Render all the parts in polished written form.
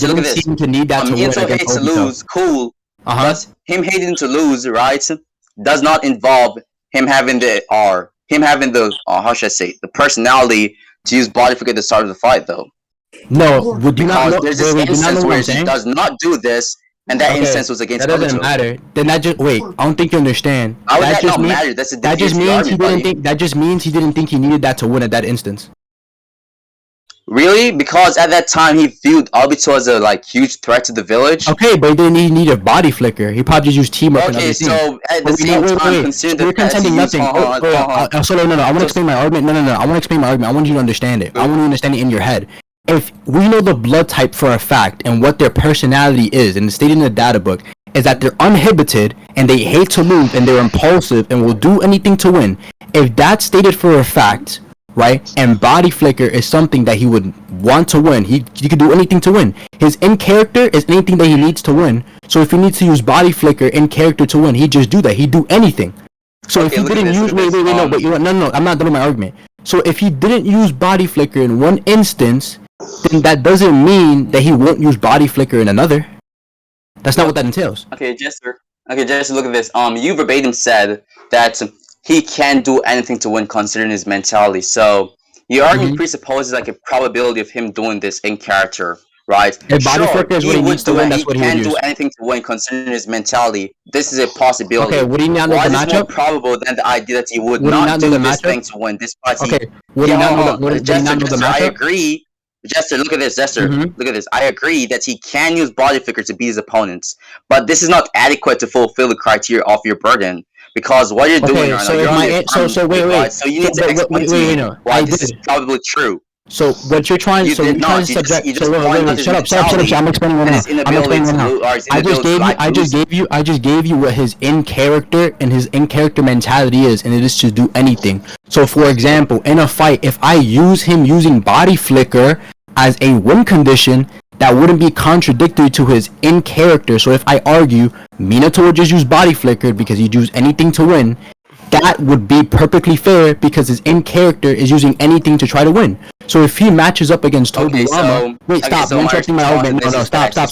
Jester, look at didn't this. seem to need that to win Muto against hates to Obito. lose, cool. Uh-huh. But him hating to lose, right, does not involve him having the how should I say, the personality to use body flicker at the start of the fight, though. No, would you not Because know? there's this Wait, do you not know instance what where I'm he saying? does not do this, and that Okay, instance was against that doesn't Obito. matter. Then that just wait. I don't think you understand. How would that just not mean, matter? That's a that just defeat means he argument, didn't buddy. think. That just means he didn't think he needed that to win at that instance. Really? Because at that time he viewed Obito as a huge threat to the village. Okay, but he didn't need a body flicker. He probably just used teamwork and other things. So at the same time, considering So you're contending nothing. No. I want to explain my argument. No. I want to explain my argument. I want you to understand it. I want you to understand it in your head. If we know the blood type for a fact and what their personality is, and it's stated in the data book, is that they're uninhibited and they hate to lose and they're impulsive and will do anything to win. If that's stated for a fact, right, and body flicker is something that he would want to win, he could do anything to win. His in character is anything that he needs to win. So if he needs to use body flicker in character to win, he'd just do that. He'd do anything. So if he didn't use no, I'm not done with my argument. So if he didn't use body flicker in one instance, then that doesn't mean that he won't use body flicker in another. That's not what that entails. Okay, Jester, look at this. You verbatim said that he can do anything to win considering his mentality. So your argument presupposes a probability of him doing this in character, right? If body flicker is what he needs to win, that's what he would use. He can do anything to win considering his mentality. This is a possibility. Okay, would he not know the matchup? Why is it more probable than the idea that he would not do this thing to win, despite would he not know the matchup? I agree. Jester, look at this. Jester, look at this. I agree that he can use body flicker to beat his opponents, but this is not adequate to fulfill the criteria of your burden. Because what you're doing right now, so you need to explain to me why this is probably true. So what you're trying, to subject. Shut up. I'm explaining right now. I just gave you what his in character and his in character mentality is, and it is to do anything. So for example, in a fight, if I use him using body flicker as a win condition, that wouldn't be contradictory to his in character. So if I argue Minato would just use body flicker because he'd use anything to win, that would be perfectly fair because his in character is using anything to try to win. So if he matches up against Tobirama, stop! You're interrupting my argument. No, stop! My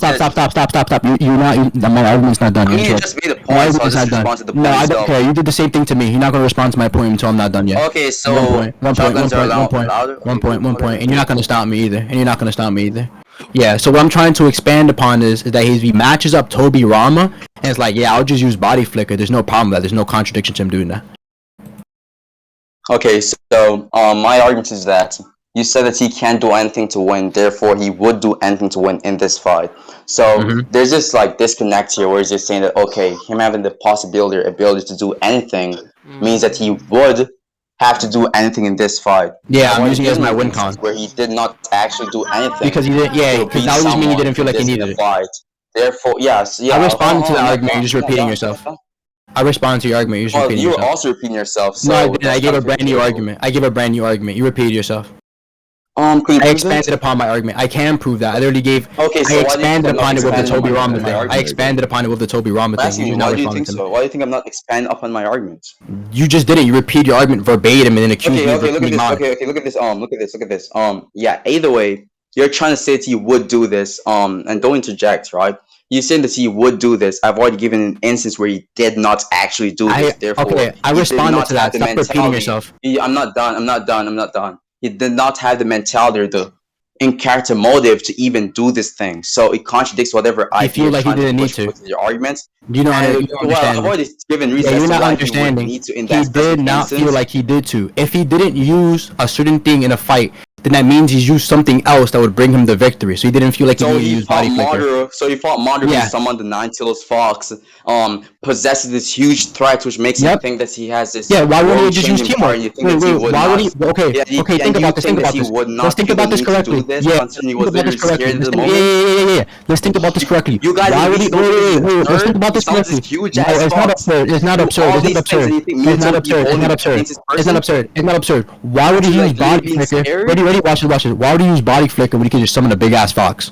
argument's not done. You just made a point, so I'll just respond to the point. No, I don't care. You did the same thing to me. You're not gonna respond to my point until I'm not done yet. Okay, so one point, and you're not gonna stop me either. Yeah, so what I'm trying to expand upon is that he matches up Tobirama, and it's like, yeah, I'll just use body flicker. There's no problem with that. There's no contradiction to him doing that. Okay, so my argument is that you said that he can't do anything to win, therefore he would do anything to win in this fight. So there's this disconnect here where he's just saying that, okay, him having the possibility or ability to do anything means that he would have to do anything in this fight. Yeah, I'm using it as my win con. Where he did not actually do anything. Because he didn't, because that would just mean he didn't feel like he needed it. Fight. Therefore, yes, yeah. I responded to the argument, you're just repeating yourself. I responded to your argument, you're just repeating yourself. You were also repeating yourself. So no, I didn't. I gave a brand new argument. You repeated yourself. I expanded upon my argument. I can prove that. I literally gave. Okay, so I expanded upon it with the Tobirama thing. I expanded upon it with the Tobirama thing. Why do you think so? Why do you think I'm not expanding upon my argument? You just didn't. You repeat your argument verbatim and then accused me of repeating mine. Okay, look at this. Look at this. Yeah. Either way, you're trying to say that he would do this. And don't interject, right? You're saying that he would do this. I've already given an instance where he did not actually do this. Therefore, I responded to that. Stop repeating yourself. I'm not done. He did not have the mentality or the in-character motive to even do this thing. So it contradicts whatever I feel like he didn't need to. Your arguments. You know, I've already given reasons. You're not understanding. He did not feel like he did to. If he didn't use a certain thing in a fight, then that means he's used something else that would bring him the victory. So he didn't feel like he needed to use body flicker. So he fought Madara because someone, the Nine-Tailed Fox, possesses this huge threat, which makes him think that he has this. Yeah, why wouldn't he just use teamwork? Why would he? Okay, think about this. Let's think about this correctly. Let's think about this correctly. You guys, why would he? Wait. Let's think about this correctly. No, it's not absurd. Why would he use body flicker? Ready, watch this. Why would he use body flicker when he could just summon a big ass fox?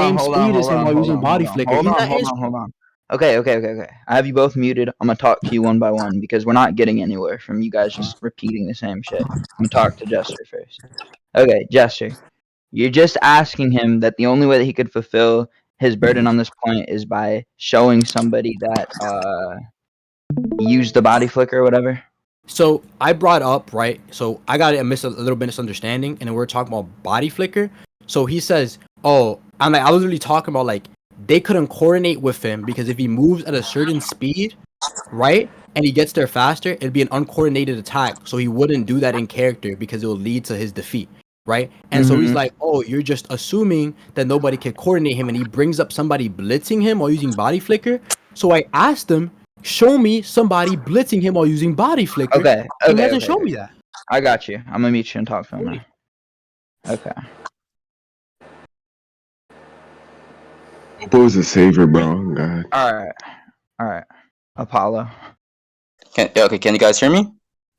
same speed as him while using body flicker. He's not hold on. Okay. I have you both muted. I'm gonna talk to you one by one because we're not getting anywhere from you guys just repeating the same shit. I'm gonna talk to Jester first. Okay, Jester, you're just asking him that the only way that he could fulfill his burden on this point is by showing somebody that used the body flicker or whatever. So I brought up, right? So I got a little bit misunderstanding, and then we are talking about body flicker. So he says, "Oh, I'm like I was really talking about like they couldn't coordinate with him because if he moves at a certain speed, right, and he gets there faster, it'd be an uncoordinated attack. So he wouldn't do that in character because it will lead to his defeat, right? And so he's like, oh, you're just assuming that nobody can coordinate him, and he brings up somebody blitzing him while using body flicker. So I asked him, show me somebody blitzing him while using body flicker. Okay. And he hasn't shown me that. I got you. I'm gonna meet you and talk to him now. Okay. Oppo's a saver, bro. God. All right. Apollo. Can you guys hear me?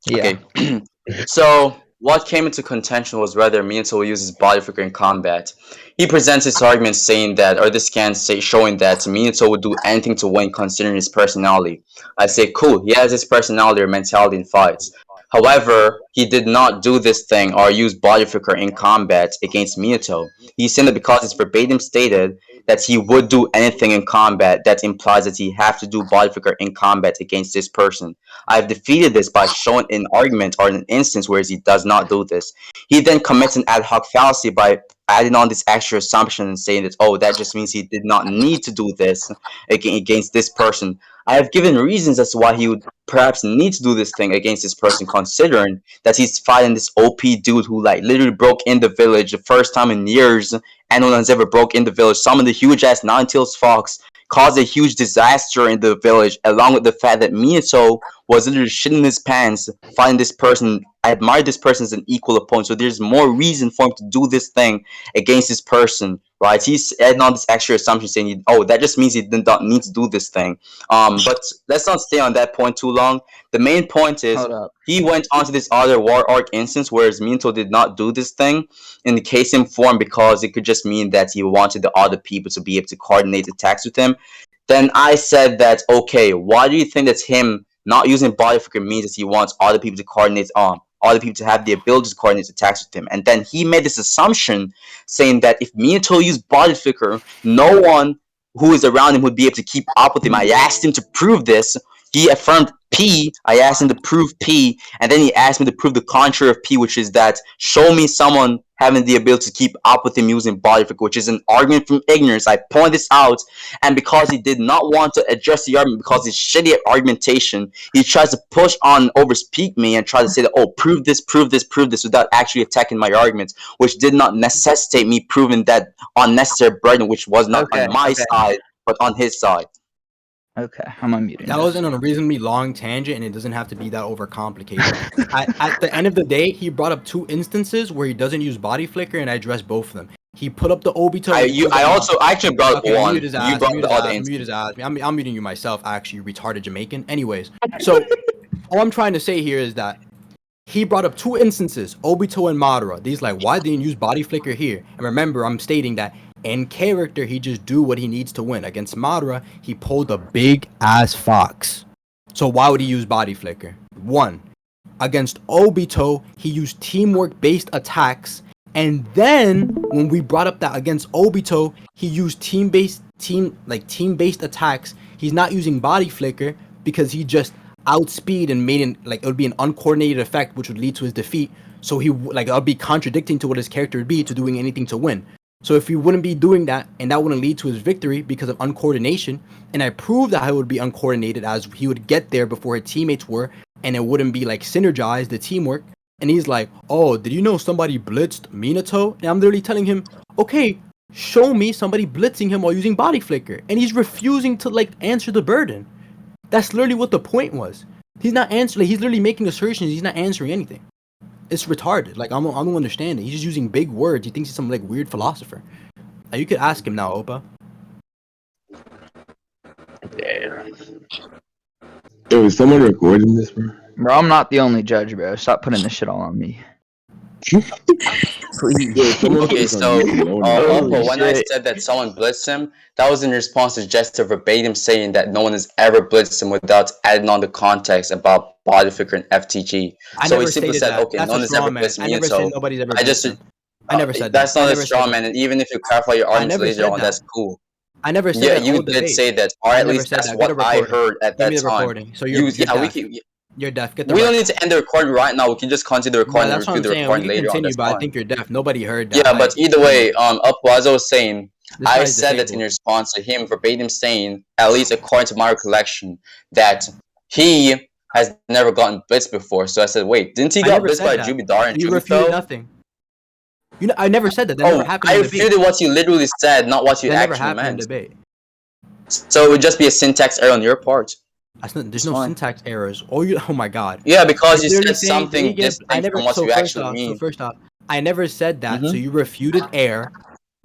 Yeah. Okay. So what came into contention was whether Minato will use his body flicker in combat. He presents his argument saying that, or this can say showing that Minato would do anything to win considering his personality. I say, cool, he has his personality or mentality in fights. However, he did not do this thing or use body flicker in combat against Minato. He said that because it's verbatim stated that he would do anything in combat, that implies that he have to do body flicker in combat against this person. I've defeated this by showing an argument or an instance where he does not do this. He then commits an ad hoc fallacy by adding on this extra assumption and saying that, oh, that just means he did not need to do this against this person. I have given reasons as to why he would perhaps need to do this thing against this person, considering that he's fighting this OP dude who like literally broke in the village the first time in years anyone has ever broke in the village, summoned a huge ass Nine-Tails Fox, caused a huge disaster in the village, along with the fact that Minato was literally shitting his pants, fighting this person. I admire this person as an equal opponent, so there's more reason for him to do this thing against this person, right? He's adding on this extra assumption saying, oh, that just means he did not need to do this thing. But let's not stay on that point too long. The main point is he went on to this other War Arc instance, whereas Minato did not do this thing in the case in form because it could just mean that he wanted the other people to be able to coordinate attacks with him. Then I said that, okay, why do you think that him not using body flicker means that he wants other people to coordinate other people to have the ability to coordinate attacks with him? And then he made this assumption saying that if Minato used body flicker, no one who is around him would be able to keep up with him. I asked him to prove this. He affirmed P. I asked him to prove P, and then he asked me to prove the contrary of P, which is that show me someone having the ability to keep up with him using body flicker, which is an argument from ignorance. I point this out, and because he did not want to address the argument, because he's shitty at argumentation, he tries to push on, overspeak me, and try to say that, oh, prove this, without actually attacking my arguments, which did not necessitate me proving that unnecessary burden, which was not on my side, but on his side. Okay, I'm unmuting. That wasn't on a reasonably long tangent, and it doesn't have to be that overcomplicated. At the end of the day, he brought up two instances where he doesn't use body flicker, and I addressed both of them. He put up the Obito. I actually brought up one. You brought the other instance. I'm muting you myself, actually, you retarded Jamaican. Anyways, so all I'm trying to say here is that he brought up two instances, Obito and Madara. These like, why didn't you use body flicker here? And remember, I'm stating that in character, he just do what he needs to win. Against Madara, he pulled a big ass fox. So why would he use body flicker? One, against Obito, he used teamwork based attacks. And then when we brought up that against Obito, he used team based attacks. He's not using body flicker because he just outspeed and made it like it would be an uncoordinated effect, which would lead to his defeat. So he like it would be contradicting to what his character would be to doing anything to win. So if he wouldn't be doing that, and that wouldn't lead to his victory because of uncoordination, and I proved that it would be uncoordinated as he would get there before his teammates were, and it wouldn't be like synergized, the teamwork. And he's like, oh, did you know somebody blitzed Minato? And I'm literally telling him, okay, show me somebody blitzing him while using body flicker. And he's refusing to like answer the burden. That's literally what the point was. He's not answering, he's literally making assertions, he's not answering anything. It's retarded. Like, I don't understand it. He's just using big words. He thinks he's some, like, weird philosopher. You could ask him now, Opa. Damn. Yo, is someone recording this, bro? Bro, I'm not the only judge, bro. Stop putting this shit all on me. Please. Okay, so Opa, when I said that someone blitzed him, that was in response to Jester verbatim saying that no one has ever blitzed him without adding on the context about body flicker and FTG. So he simply said, okay, no one has ever blitzed me. I never said nobody's ever blitzed him. I never said that. That's not a straw man, and even if you clarify your arguments later on, that's cool. I never said that. Yeah, you did say that, or at least that's what I heard at that time. So you're You're deaf. Get the We rec. don't need to end the recording right now. We can just continue the recording and That's what review I'm the saying. We recording can later on. continue, That's but I fine. think you're deaf. Nobody heard that. Yeah, but either way, up as I was saying, This I guy's said that disabled. in response to him verbatim saying, at least according to my recollection, that he has never gotten blitzed before. So I said, wait, didn't he I got never blitzed said by that. Jubidar and You Jubi refuted fell? nothing. You know, I never said that. That never happened I in debate. refuted what you literally said, not what you That never actually happened in meant. debate. So it would just be a syntax error on your part. There's no syntax errors. Oh my god. Yeah, because you Literally said saying, something distinct from what you actually mean. So first off, I never said that. So you refuted air,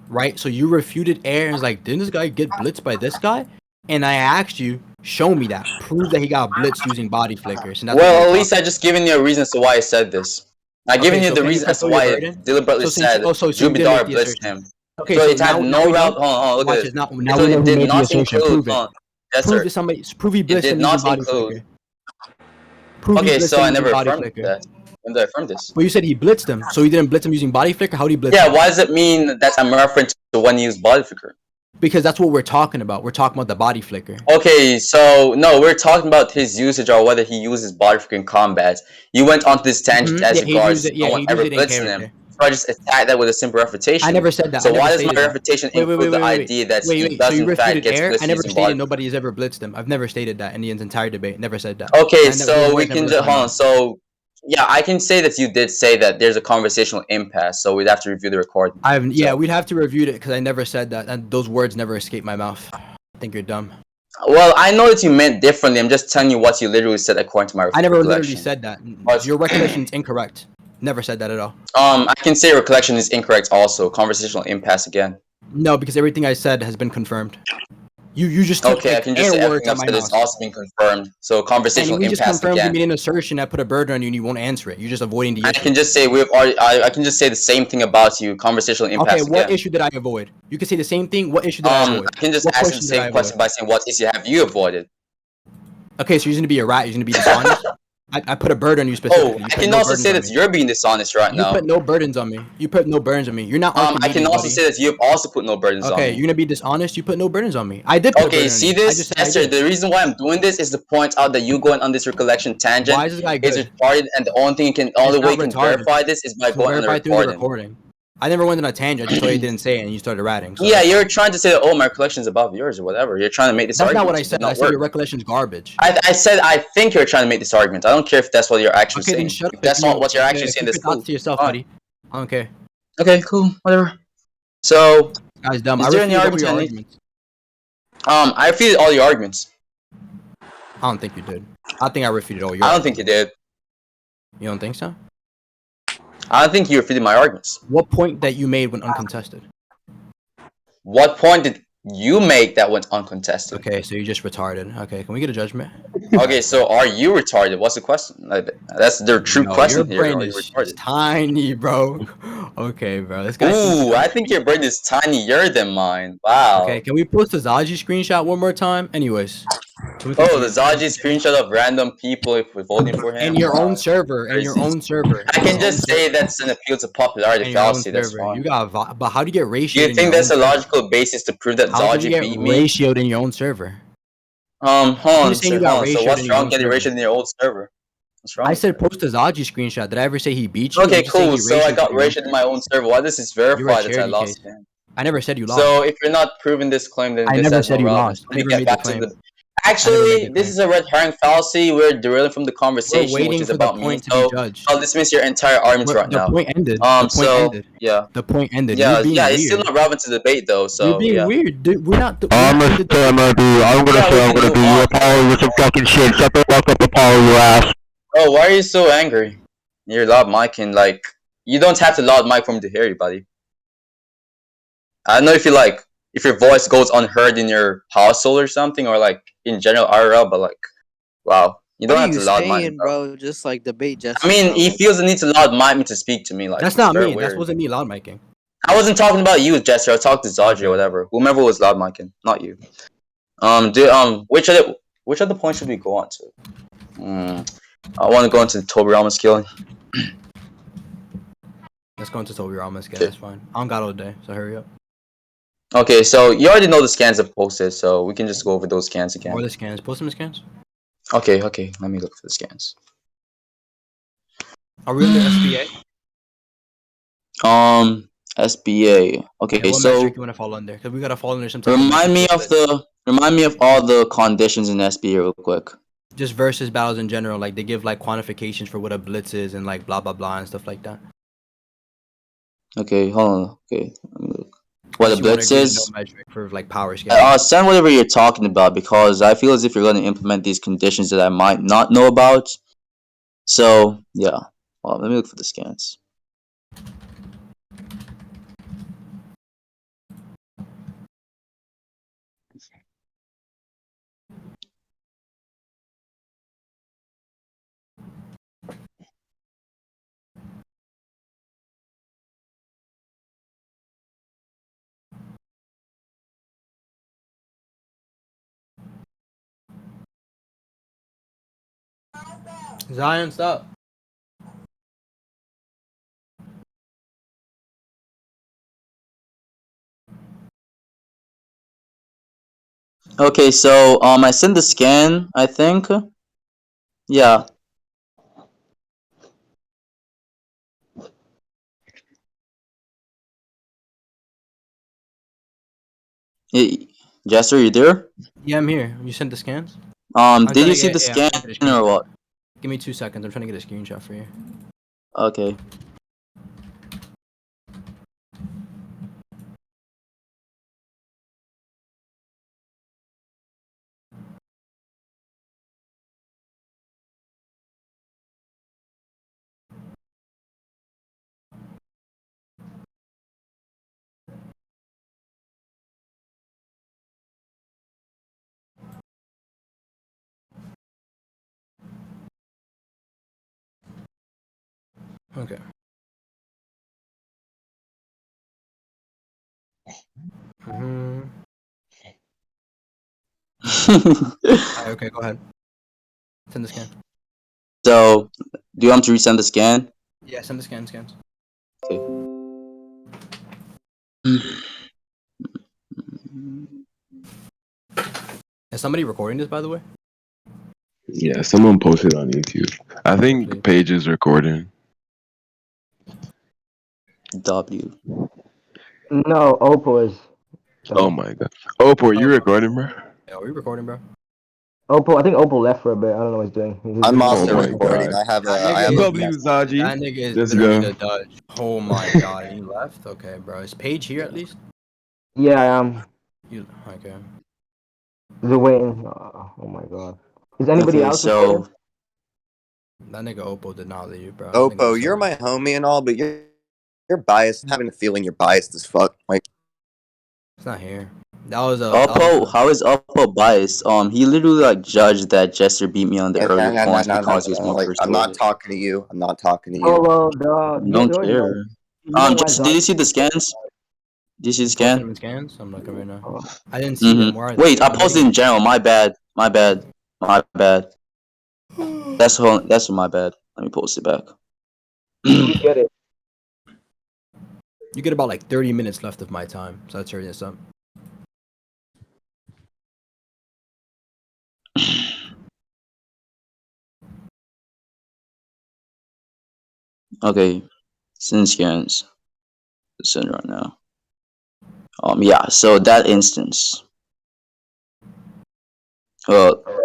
right? So you refuted air and was like, didn't this guy get blitzed by this guy? And I asked you, show me that. Prove that he got blitzed using body flickers. And that's Well, at least I just given you a reason as to why I said this. I given you the reason as to why I deliberately said Jubidar blitzed him. Okay, so so it had no route. Hold on, look watch at this. this. Now So we know it who did made the not assertion. include. Prove it. Yes, Prove sir. that somebody. Prove he It blitzed did him using not body include. flicker. Prove he Okay, blitzed so him I using never body affirmed flicker. that. When did I affirm this? Well, you said he blitzed him, so he didn't blitz him using body flicker. How did he blitz Yeah, him? why does it mean that I'm referring to when he used body flicker? Because that's what we're talking about. We're talking about the body flicker. Okay, so no, we're talking about his usage or whether he uses body flicker in combat. You went onto this tangent as regards no one ever blitzing him. So I just attacked that with a simple refutation. I never said that. So why does my refutation include the idea that he does So you in fact refuted gets air? blitzed I never using stated body? nobody has ever blitzed him. I've never stated that in the entire debate. Never said that. Okay, so we can just hold on. So yeah, I can say that you did say that there's a conversational impasse. So we'd have to review the recording. Yeah, we'd have to review it because I never said that, and those words never escaped my mouth. I think you're dumb. Well, I know that you meant differently. I'm just telling you what you literally said according to my recollection. I never literally said that. Your recollection is incorrect. Never said that at all. I can say recollection is incorrect also. Conversational impasse again. No, because everything I said has been confirmed. You just took okay. I can just say everything I've said is also been confirmed. So conversational impasse again. And we just confirmed you made an assertion that put a burden on you and you won't answer it. You're just avoiding the issue. I can just say we've already. I can just say the same thing about you. Conversational impasse. Okay, what issue did I avoid? You can say the same thing. What issue did I avoid? I can just ask the same question by saying what issue have you avoided? Okay, so you're gonna be a rat. You're gonna be dishonest. I put a burden on you specifically. I can also say that you're being dishonest right now. You put no burdens on me. You put no burdens on me. You're not. I can also say that you've also put no burdens on me. Okay, you're gonna be dishonest. You put no burdens on me. I did. Put okay, see this, Jester. The reason why I'm doing this is to point out that you going on this recollection tangent. Why is this guy good? Is retarded, and the only way you can verify this is by going on the recording. I never went on a tangent. I just told you didn't say it, and you started ratting. So. Yeah, you're trying to say that, oh, my recollection is above yours or whatever. You're trying to make this argument. That's not what I said. I said your recollection is garbage. I said I think you're trying to make this argument. I don't care if that's what you're actually saying. Then shut up. If that's not what you're actually saying. That's cool. To yourself, buddy. I don't care. Okay, cool. Whatever. So, guy's dumb. Is there any arguments? I refuted all your arguments. I don't think you did. I think I refuted all your I don't think you did. You don't think so? I don't think you refuted my arguments. What point that you made went uncontested? What point did you make that went uncontested? Okay, so you're just retarded. Okay, can we get a judgment? Okay, so are you retarded? What's the question? Like, that's the true question here. Your brain is tiny, bro. Okay, bro. This guy. Ooh, I think your brain is tinier than mine. Wow. Okay, can we post the Zaji screenshot one more time? Anyways. The Zaji screenshot of random people if we're voting for him. And your own server. And your own server. I can just say that's an appeal to popularity fallacy. That's fine. You got, but how do you get ratioed? Do you think that's a logical basis to prove that Zaji beat me? Ratioed in your own server. Hold on. So what's wrong getting ratioed in your old server? What's wrong? I said post a Zaji screenshot. Did I ever say he beat you? Okay, cool. So I got ratioed in my own server. Why does this verify that I lost again? I never said you lost. So if you're not proving this claim, then I never said you lost. Let me get back to the. Actually, this is a red herring fallacy. We're derailing from the conversation, which is about me. So I'll dismiss your entire argument right now. The point ended. Yeah. The point ended. Yeah, it's still not relevant to the debate though. So you're being weird. Dude, we're not. I'm gonna do you Apollo with some fucking shit. Shut the fuck up, Apollo, you ass. Oh, why are you so angry? You're loud micing, like you don't have to loud mic for me to hear you, buddy. I don't know if your voice goes unheard in your household or something, or like in general IRL, but like, wow, you don't have to loud mic, bro. Just like debate Jester. I mean, he feels the need to loud mic me to speak to me. Like that's not me. That wasn't me loud micing. I wasn't talking about you, Jester. I talked to Zaji or whatever. Whomever was loud micing, not you. Which other points should we go on to? I want to go into Toby Rama's killing. Let's go into Toby Rama's killing. That's fine. I don't got all day, so hurry up. Okay, so you already know the scans are posted, so we can just go over those scans again. Or the scans. Post them scans. Okay. Let me look for the scans. Are we under SBA? SBA. Okay, Yeah, what metric so you want to fall under? Because we gotta fall under some type of metric. remind me of all the conditions in SBA real quick. Just versus battles in general, like they give like quantifications for what a blitz is and like blah blah blah and stuff like that. Okay, hold on. Okay, let me look. What a Unless you want to blitz agree to no is? metric for like power scaling. Send whatever you're talking about because I feel as if you're going to implement these conditions that I might not know about. So yeah, well, let me look for the scans. Zion, stop. Okay, so I sent the scan. I think. Yeah. Hey, Jester, you there? Yeah, I'm here. You sent the scans? Did you see the I'm scan trying to get a or screenshot. what? Give me 2 seconds. I'm trying to get a screenshot for you. Okay. Okay. Mm-hmm. Alright, okay, go ahead. Send the scan. So, do you want me to resend the scan? Yeah, send the scans. Okay. Is somebody recording this, by the way? Yeah, someone posted on YouTube. I think Please. Paige is recording. W. No, Opal is. Oh my god. Opal, you recording, bro? Yeah, are we recording, bro? Opal, I think Opal left for a bit. I don't know what he's doing. I'm Oh also my recording. god. I have a That I nigga have a is W message. Zaji. that nigga is Let's literally go. the Dutch. Oh my god, he left? Okay, bro. Is Paige here at least? Yeah, I am. You okay. They're waiting. Oh my god. Is anybody Okay, else recording? so That nigga Oppo did not leave, bro. That nigga Oppo, was you're so my homie and all, but you're biased. I'm having a feeling you're biased as fuck. Like it's not here. That was Oppo, how is Oppo biased? He literally like judged that Jester beat me on the no, early no, no, points no, no, because he was no. more Like I'm not persuasive. talking to you. I'm not talking to Oh you. well, duh. You Don't already know. care. You know why Jester, did Zod? you see the scans? Did you see the you posted scan? him in scans? I'm looking right now. Oh, I didn't see them. Where are they? Wait, I I'm posted hitting in general. My bad. My bad. My bad. That's my bad. Let me post it back. you get it. You get about like 30 minutes left of my time, so let's hurry this up. Okay, send scans. Send right now. Yeah. So that instance.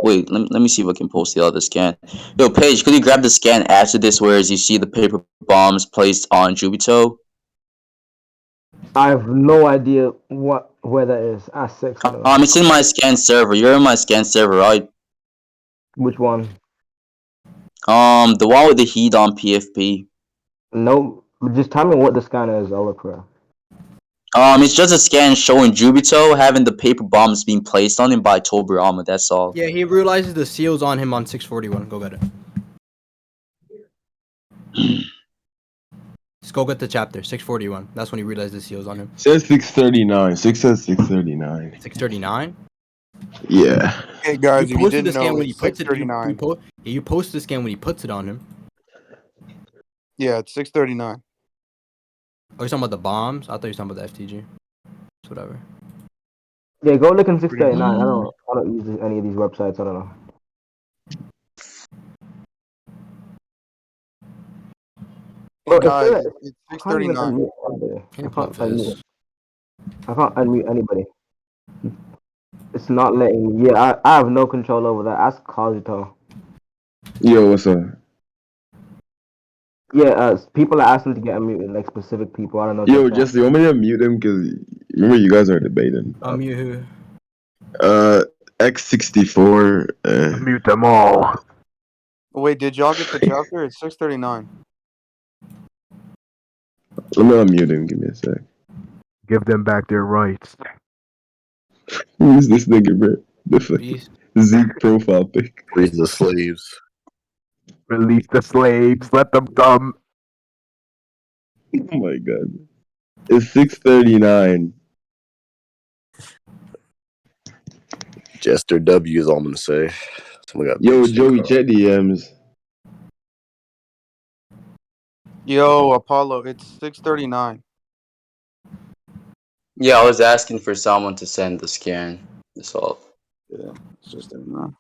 Wait. Let me see if I can post the other scan. Yo, Paige, could you grab the scan after this, whereas you see the paper bombs placed on Jubito? I have no idea where that is. A6. I don't know. It's in my scan server. You're in my scan server, right? Which one? The one with the heat on PFP. No. Just tell me what the scanner is. I'll look for it. It's just a scan showing Jubito having the paper bombs being placed on him by Tobirama. That's all. Yeah, he realizes the seal's on him on 641. Go get it. Just go get the chapter 641. That's when he realized the seal's on him. Says 639. 6 says 639. 639. Yeah. Hey You guys, if you posted the didn't scan know, when he it's puts it. You 6:39. you posted the scan when he puts it on him. Yeah, it's 6:39. Oh, you're talking about the bombs? I thought you were talking about the FTG. It's whatever. Yeah, go look in 639. I don't use any of these websites. I don't know. Hey Bro, guys, it's I can't even 6:39. unmute anybody. Hey, Puffers. I can't unmute anybody. It's not letting me. Yeah, I have no control over that. Ask Kazuto. Yo, what's up? Yeah, people are asking to get unmuted, like specific people. I don't know. Yo, Just that. Jester, you want me to mute him? Because remember, you guys are debating. Unmute who? X64. Mute them all. Wait, did y'all get the chapter? It's 6:39. Let me unmute him. Give me a sec. Give them back their rights. Who's this nigga, bro? The fucking Zeke profile pic. Freeze the slaves. Release the slaves. Let them come. Oh my god. It's 6:39. Jester W is all I'm gonna say. Someone got Yo, big shit Joey, going on. check DMs. Yo, Apollo, it's 6:39. Yeah, I was asking for someone to send the scan. That's all. Yeah, it's just 39.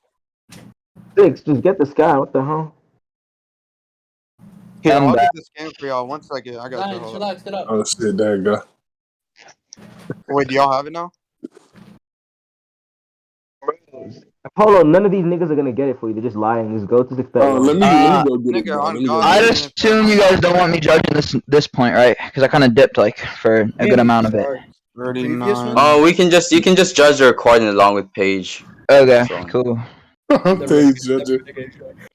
6, just get the sky. What the hell? Here, I'm I'll back. get the scan for y'all. 1 second. I got you. Hold up. Relax, get up. Oh shit, there you go. Wait, do y'all have it now? Apollo, none of these niggas are gonna get it for you. They're just lying. Just go to 6:31. Let me go get it, Nigga, bro. on Let me go God, I get I'm it. getting it for assume you guys don't want me judging this point, right? Because I kind of dipped like for a good amount of it. 39. Oh, you can just judge the recording along with Paige. Okay, So cool. Page judge.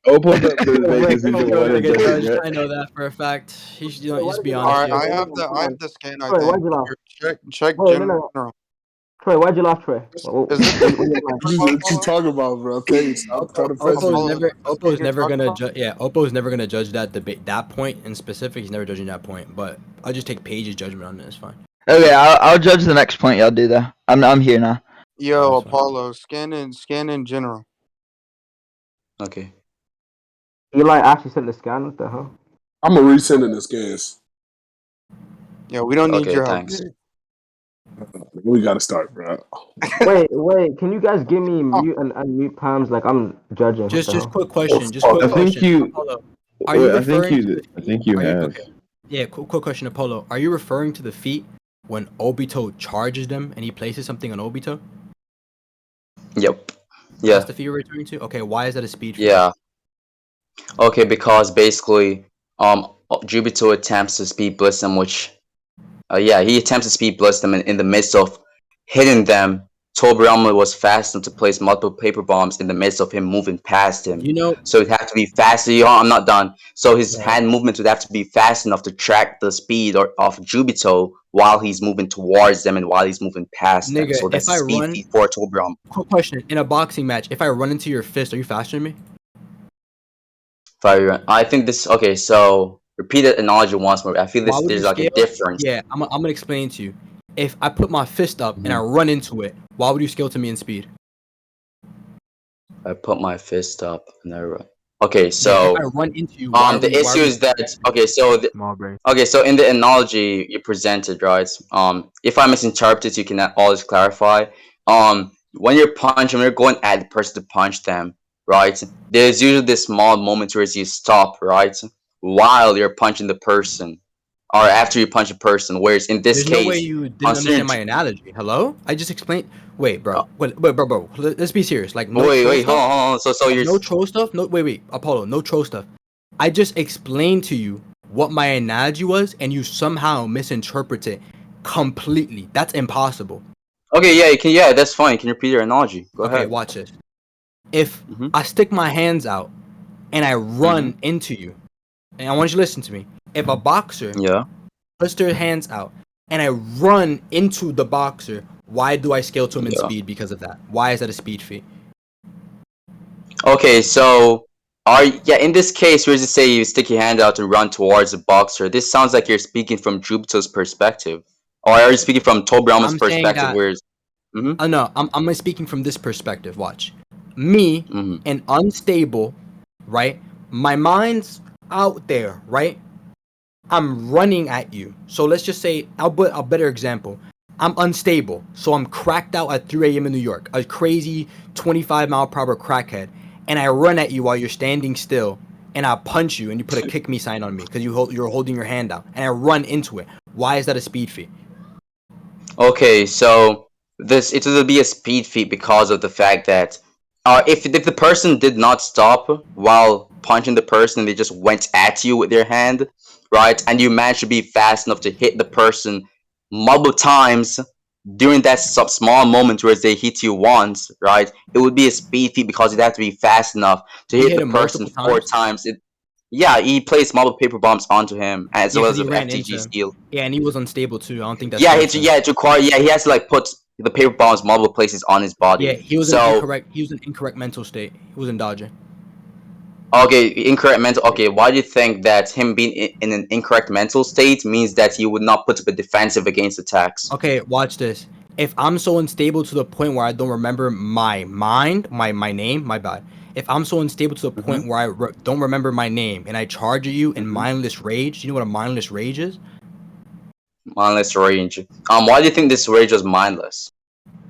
Open up the Wait, vacancies and want to judge it. I know that for a fact. He should, just be All honest right, here. I have the scan. I Troy, think. why'd you laugh? Check Wait, no. general. Troy, why'd you laugh, Troy? Is this When you laugh? What you talking about, bro? Page. I'm trying to press Oppo's you. never This what you're talking gonna about? judge. Yeah, Oppo's never gonna judge that debate, that point in specific. He's never judging that point. But I'll just take Paige's judgment on it. It's fine. Okay, I'll judge the next point y'all do though. I'm here now. Yo, That's fine. Apollo, scan in general. okay. Eli actually sent the scan. What the hell? I'm gonna resend in the scans. Yeah, we don't need Okay, your help. thanks. We gotta start, bro. Wait. Can you guys give me mute and unmute palms like I'm judging? What the Just hell? quick question. Just I quick think question. you. Apollo, are you I think referring to you. the I feat? think you Are you have. okay? Yeah. Quick question, Apollo. Are you referring to the feat when Obito charges them and he places something on Obito? Yep. That's Yeah. the feat you're referring to. Okay. Why is that a speed feat? Yeah. Okay, because basically, Jubito attempts to speed blitz them, which, he attempts to speed blitz them in the midst of hitting them. Tobirama was fast enough to place multiple paper bombs in the midst of him moving past him. You know. So it had to be fast. I'm not done. So his Right. hand movements would have to be fast enough to track the speed of Jubito while he's moving towards them and while he's moving past them. Nigga, So that's if the I speed run, feat for Tobirama. quick question. In a boxing match, if I run into your fist, are you faster than me? I think this. Okay, so repeat the analogy once more. I feel Why this. would you There's like a scale? difference. Yeah, I'm gonna explain to you. If I put my fist up and I run into it, why would you scale to me in speed? I put my fist up and I run. Okay, Yeah, if so I run into you, why the issue is that Small brain. so in the analogy you presented, right? If I misinterpreted, you can always clarify. When you're punching, when you're going at the person to punch them, right? There's usually this small moment where you stop, right? While you're punching the person, or after you punch a person. Whereas in this There's no way case, you didn't consider understand my analogy. Hello? I just explained. Wait, bro. Wait, bro. Let's be serious. Like no troll wait, stuff. hold on. So you're No troll stuff. No, wait, Apollo. No troll stuff. I just explained to you what my analogy was, and you somehow misinterpret it completely. That's impossible. okay. Yeah, you can. Yeah, that's fine. You can repeat your analogy. Go Okay, ahead. watch this. If Mhm. I stick my hands out and I run into you, and I want you to listen to me. If a boxer Yeah. puts their hands out and I run into the boxer, why do I scale to him in Yeah. speed because of that? Why is that a speed feat? Okay, so in this case, where does it say you stick your hand out and run towards the boxer? This sounds like you're speaking from Jubito's perspective, or are you speaking from Tobirama's I'm saying perspective? that. Where's No, I'm speaking from this perspective. Watch, me, an unstable, right? My mind's out there, right? I'm running at you. So let's just say I'll put a better example. I'm unstable, so I'm cracked out at 3 a.m. in New York, a crazy 25 mile per hour crackhead, and I run at you while you're standing still, and I punch you and you put a kick me sign on me because you're holding your hand down and I run into it. Why is that a speed feat? Okay, so it will be a speed feat because of the fact that if the person did not stop while punching the person, they just went at you with their hand, right? And you managed to be fast enough to hit the person multiple times during that small moment where they hit you once, right? It would be a speed feat because you'd have to be fast enough to hit hit the him person multiple 4 times. Yeah, he placed multiple paper bombs onto him as Yeah, well because as he with ran into FTG him. steel. Yeah, and he was unstable too. I don't think that's Yeah, fair to him. he has to like put the paper bombs multiple places on his Yeah, body. he was So in incorrect mental state. He wasn't dodging. okay, incorrect mental. Okay, why do you think that him being in an incorrect mental state means that he would not put up a defensive against attacks? Okay, watch this. If I'm so unstable to the point where I don't remember my name, my bad. If I'm so unstable to the point where I don't remember my name and I charge you in mindless rage, do you know what a mindless rage is? Mindless rage. Why do you think this rage was mindless?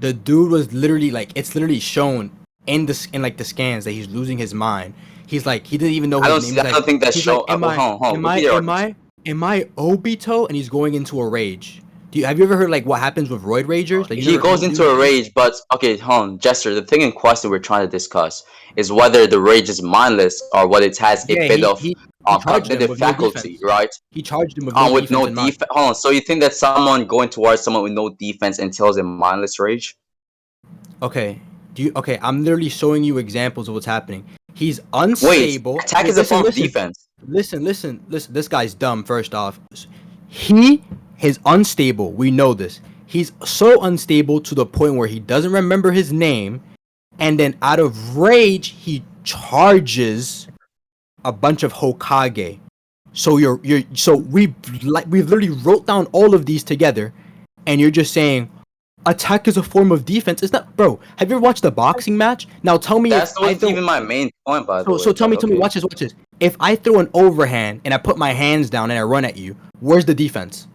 The dude was literally like, it's literally shown in the scans that he's losing his mind. He's like, he didn't even know his name. I don't think that's He's like, show. Hold on. Repeat your argument. am I Obito? And he's going into a rage. Have you ever heard like what happens with roid ragers? Like, He goes into a rage, but okay, hold on, Jester. The thing in question we're trying to discuss is whether the rage is mindless or whether it has a bit of he charged him cognitive with no faculty, defense. right? He charged him with no With defense no in mind. defense. Hold on. So you think that someone going towards someone with no defense entails a mindless rage? Okay. Okay, I'm literally showing you examples of what's happening. He's unstable. Wait, attack is a form of defense. Listen. This guy's dumb, first off. He is unstable. We know this. He's so unstable to the point where he doesn't remember his name, and then out of rage, he charges a bunch of Hokage. So we've literally wrote down all of these together, and you're just saying attack is a form of defense. It's not, bro. Have you ever watched a boxing match? Now tell me. That's not even my main point, by the way. So tell me, watch this. If I throw an overhand and I put my hands down and I run at you, where's the defense?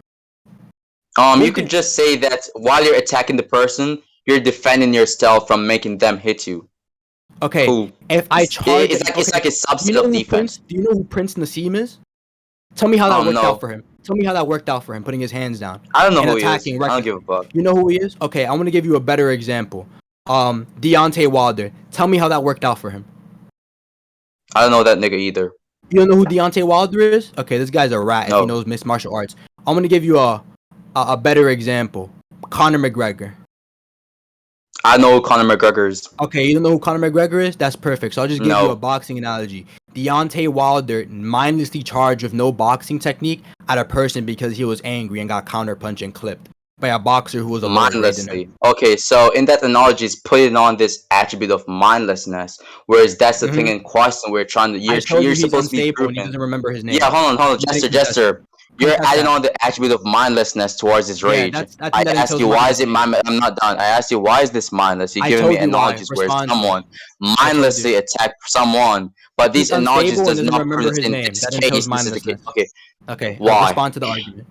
You could just say that while you're attacking the person, you're defending yourself from making them hit you. Okay. Cool. If I charge, it's like a subset of defense. Do you know who Prince Nassim is? Tell me how that worked out for him. Tell me how that worked out for him, putting his hands down. I don't know who he is. I don't give a fuck. You know who he is? Okay, I'm gonna give you a better example. Deontay Wilder. Tell me how that worked out for him. I don't know that nigga either. You don't know who Deontay Wilder is? Okay, this guy's a rat if he knows mixed martial arts. I'm gonna give you a better example. Conor McGregor. I know who Conor McGregor is. Okay, you don't know who Conor McGregor is? That's perfect. So I'll just give you a boxing analogy. Deontay Wilder mindlessly charged with no boxing technique at a person because he was angry and got counterpunched and clipped by a boxer who was a mindlessly. Okay, so in that analogy, it's putting on this attribute of mindlessness, whereas that's the thing in question. We're trying to. You're supposed to be proven. He doesn't remember his name. Yeah, hold on, Jester. You're adding on the attribute of mindlessness towards his rage. I asked you why is it I'm not done. I asked you why is this mindless? You're giving me analogies where someone mindlessly attacked someone, but these analogies does not prove this in this case. Okay. Why? Respond to the argument.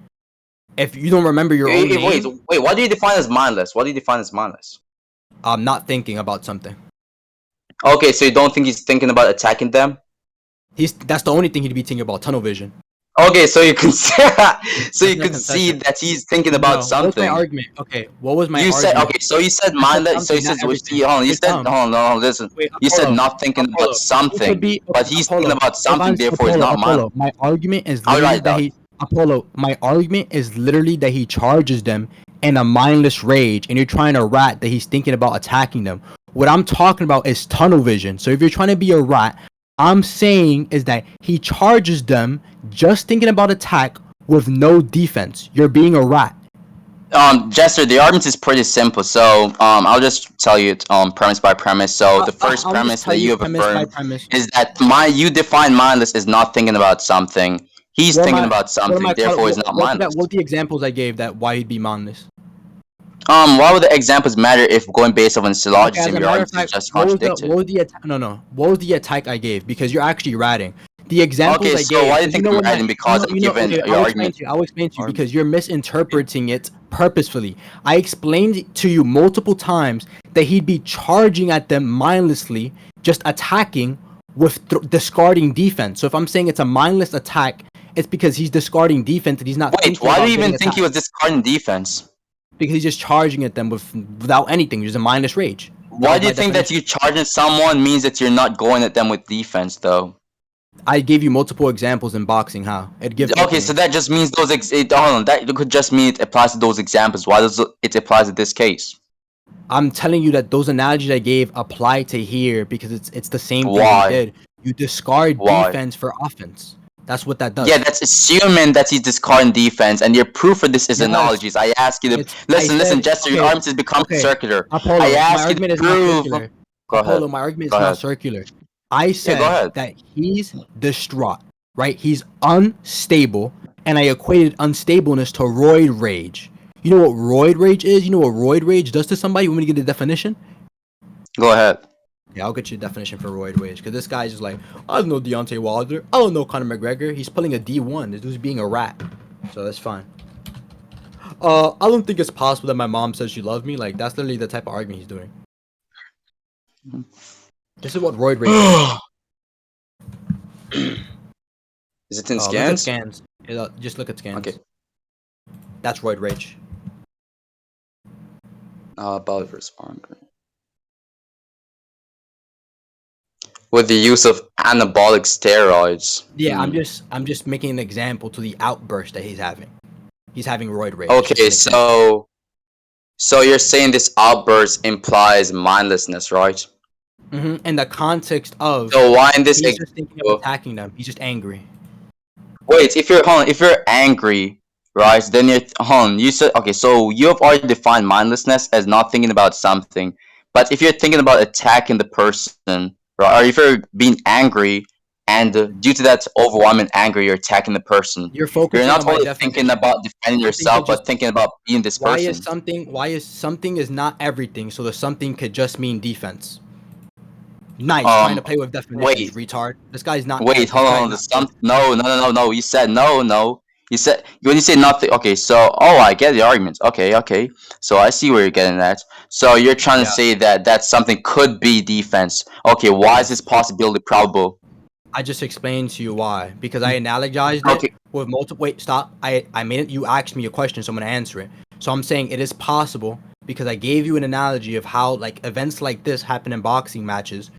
If you don't remember your own name, wait. What do you define as mindless? I'm not thinking about something. Okay, so you don't think he's thinking about attacking them? That's the only thing he'd be thinking about. Tunnel vision. Okay, so you can see that he's thinking about something. What was my argument? Okay, what was my argument? You said okay, so you said mindless. So you said listen. You said not thinking about something, but he's thinking about something. Therefore, it's not mindless. My argument is literally my argument is literally that he charges them in a mindless rage, and you're trying to rat that he's thinking about attacking them. What I'm talking about is tunnel vision. So if you're trying to be a rat, I'm saying is that he charges them just thinking about attack with no defense. You're being a rat. Jester, the argument is pretty simple. So I'll just tell you premise by premise. So the first premise that you have affirmed is that you define mindless is not thinking about something. He's thinking about something, therefore he's not mindless. What the examples I gave that why he'd be mindless? Why would the examples matter if going based on syllogism, your argument is just contradicted? What was the attack I gave? Because you're actually ratting. The examples I gave. Okay, so why do you think I'm ratting? Because given your argument. I'll explain to you because you're misinterpreting it purposefully. I explained to you multiple times that he'd be charging at them mindlessly, just attacking with discarding defense. So if I'm saying it's a mindless attack, it's because he's discarding defense and he's not Wait, thinking why about do you even getting think he attacked. was discarding defense? Because he's just charging at them without anything, just a mindless rage. Why do you think that you charging someone means that you're not going at them with defense, though? I gave you multiple examples in boxing. How it gives. Okay, so that just means hold on, that could just mean it applies to those examples. Why does it apply to this case? I'm telling you that those analogies I gave apply to here because it's the same thing Why? he did. You discard Why? defense for offense. That's what that does. Yeah, that's assuming that he's discarding defense, and your proof for this is Yes. analogies. I ask you to Listen, Jester. okay, your argument is becoming circular. Apollo, I ask my you to argument is prove. not circular. Go Apollo, ahead. my argument Go is not ahead. circular. I said go ahead. that he's distraught, right? He's unstable, and I equated unstableness to roid rage. You know what roid rage is? You know what roid rage does to somebody? You want me to get the definition? Go ahead. Yeah, I'll get you a definition for roid rage. Because this guy's just like, I don't know Deontay Wilder. I don't know Conor McGregor. He's pulling a D1. This dude's being a rat. So that's fine. I don't think it's possible that my mom says she loves me. Like, that's literally the type of argument he's doing. This is what roid rage is. Is it in Look at scans? scans. Just look at scans. Okay. That's roid rage. About versus Armor. With the use of anabolic steroids. Yeah, I'm just making an example to the outburst that he's having. He's having roid rage. Okay, so you're saying this outburst implies mindlessness, right? Mm-hmm. In the context of So why in this he's just thinking of attacking them. He's just angry. Wait, if you're angry, right? Then you said okay. So you have already defined mindlessness as not thinking about something, but if you're thinking about attacking the person, right? Or if you're being angry, and due to that overwhelming anger, you're attacking the person. You're focusing You're not on my only definition. thinking about defending yourself, but thinking about being this person. Why is something is not everything? So the something could just mean defense. Nice, trying to play with definitions, retard. This guy's not. Wait, hold on. No. You said no. You said when you say nothing. Okay, so I get the argument. Okay. So I see where you're getting at. So you're trying to say that something could be defense. Okay, why is this possibility probable? I just explained to you why because I analogized it with multiple. Wait, stop. I made it. You asked me a question, so I'm gonna answer it. So I'm saying it is possible because I gave you an analogy of how like events like this happen in boxing matches.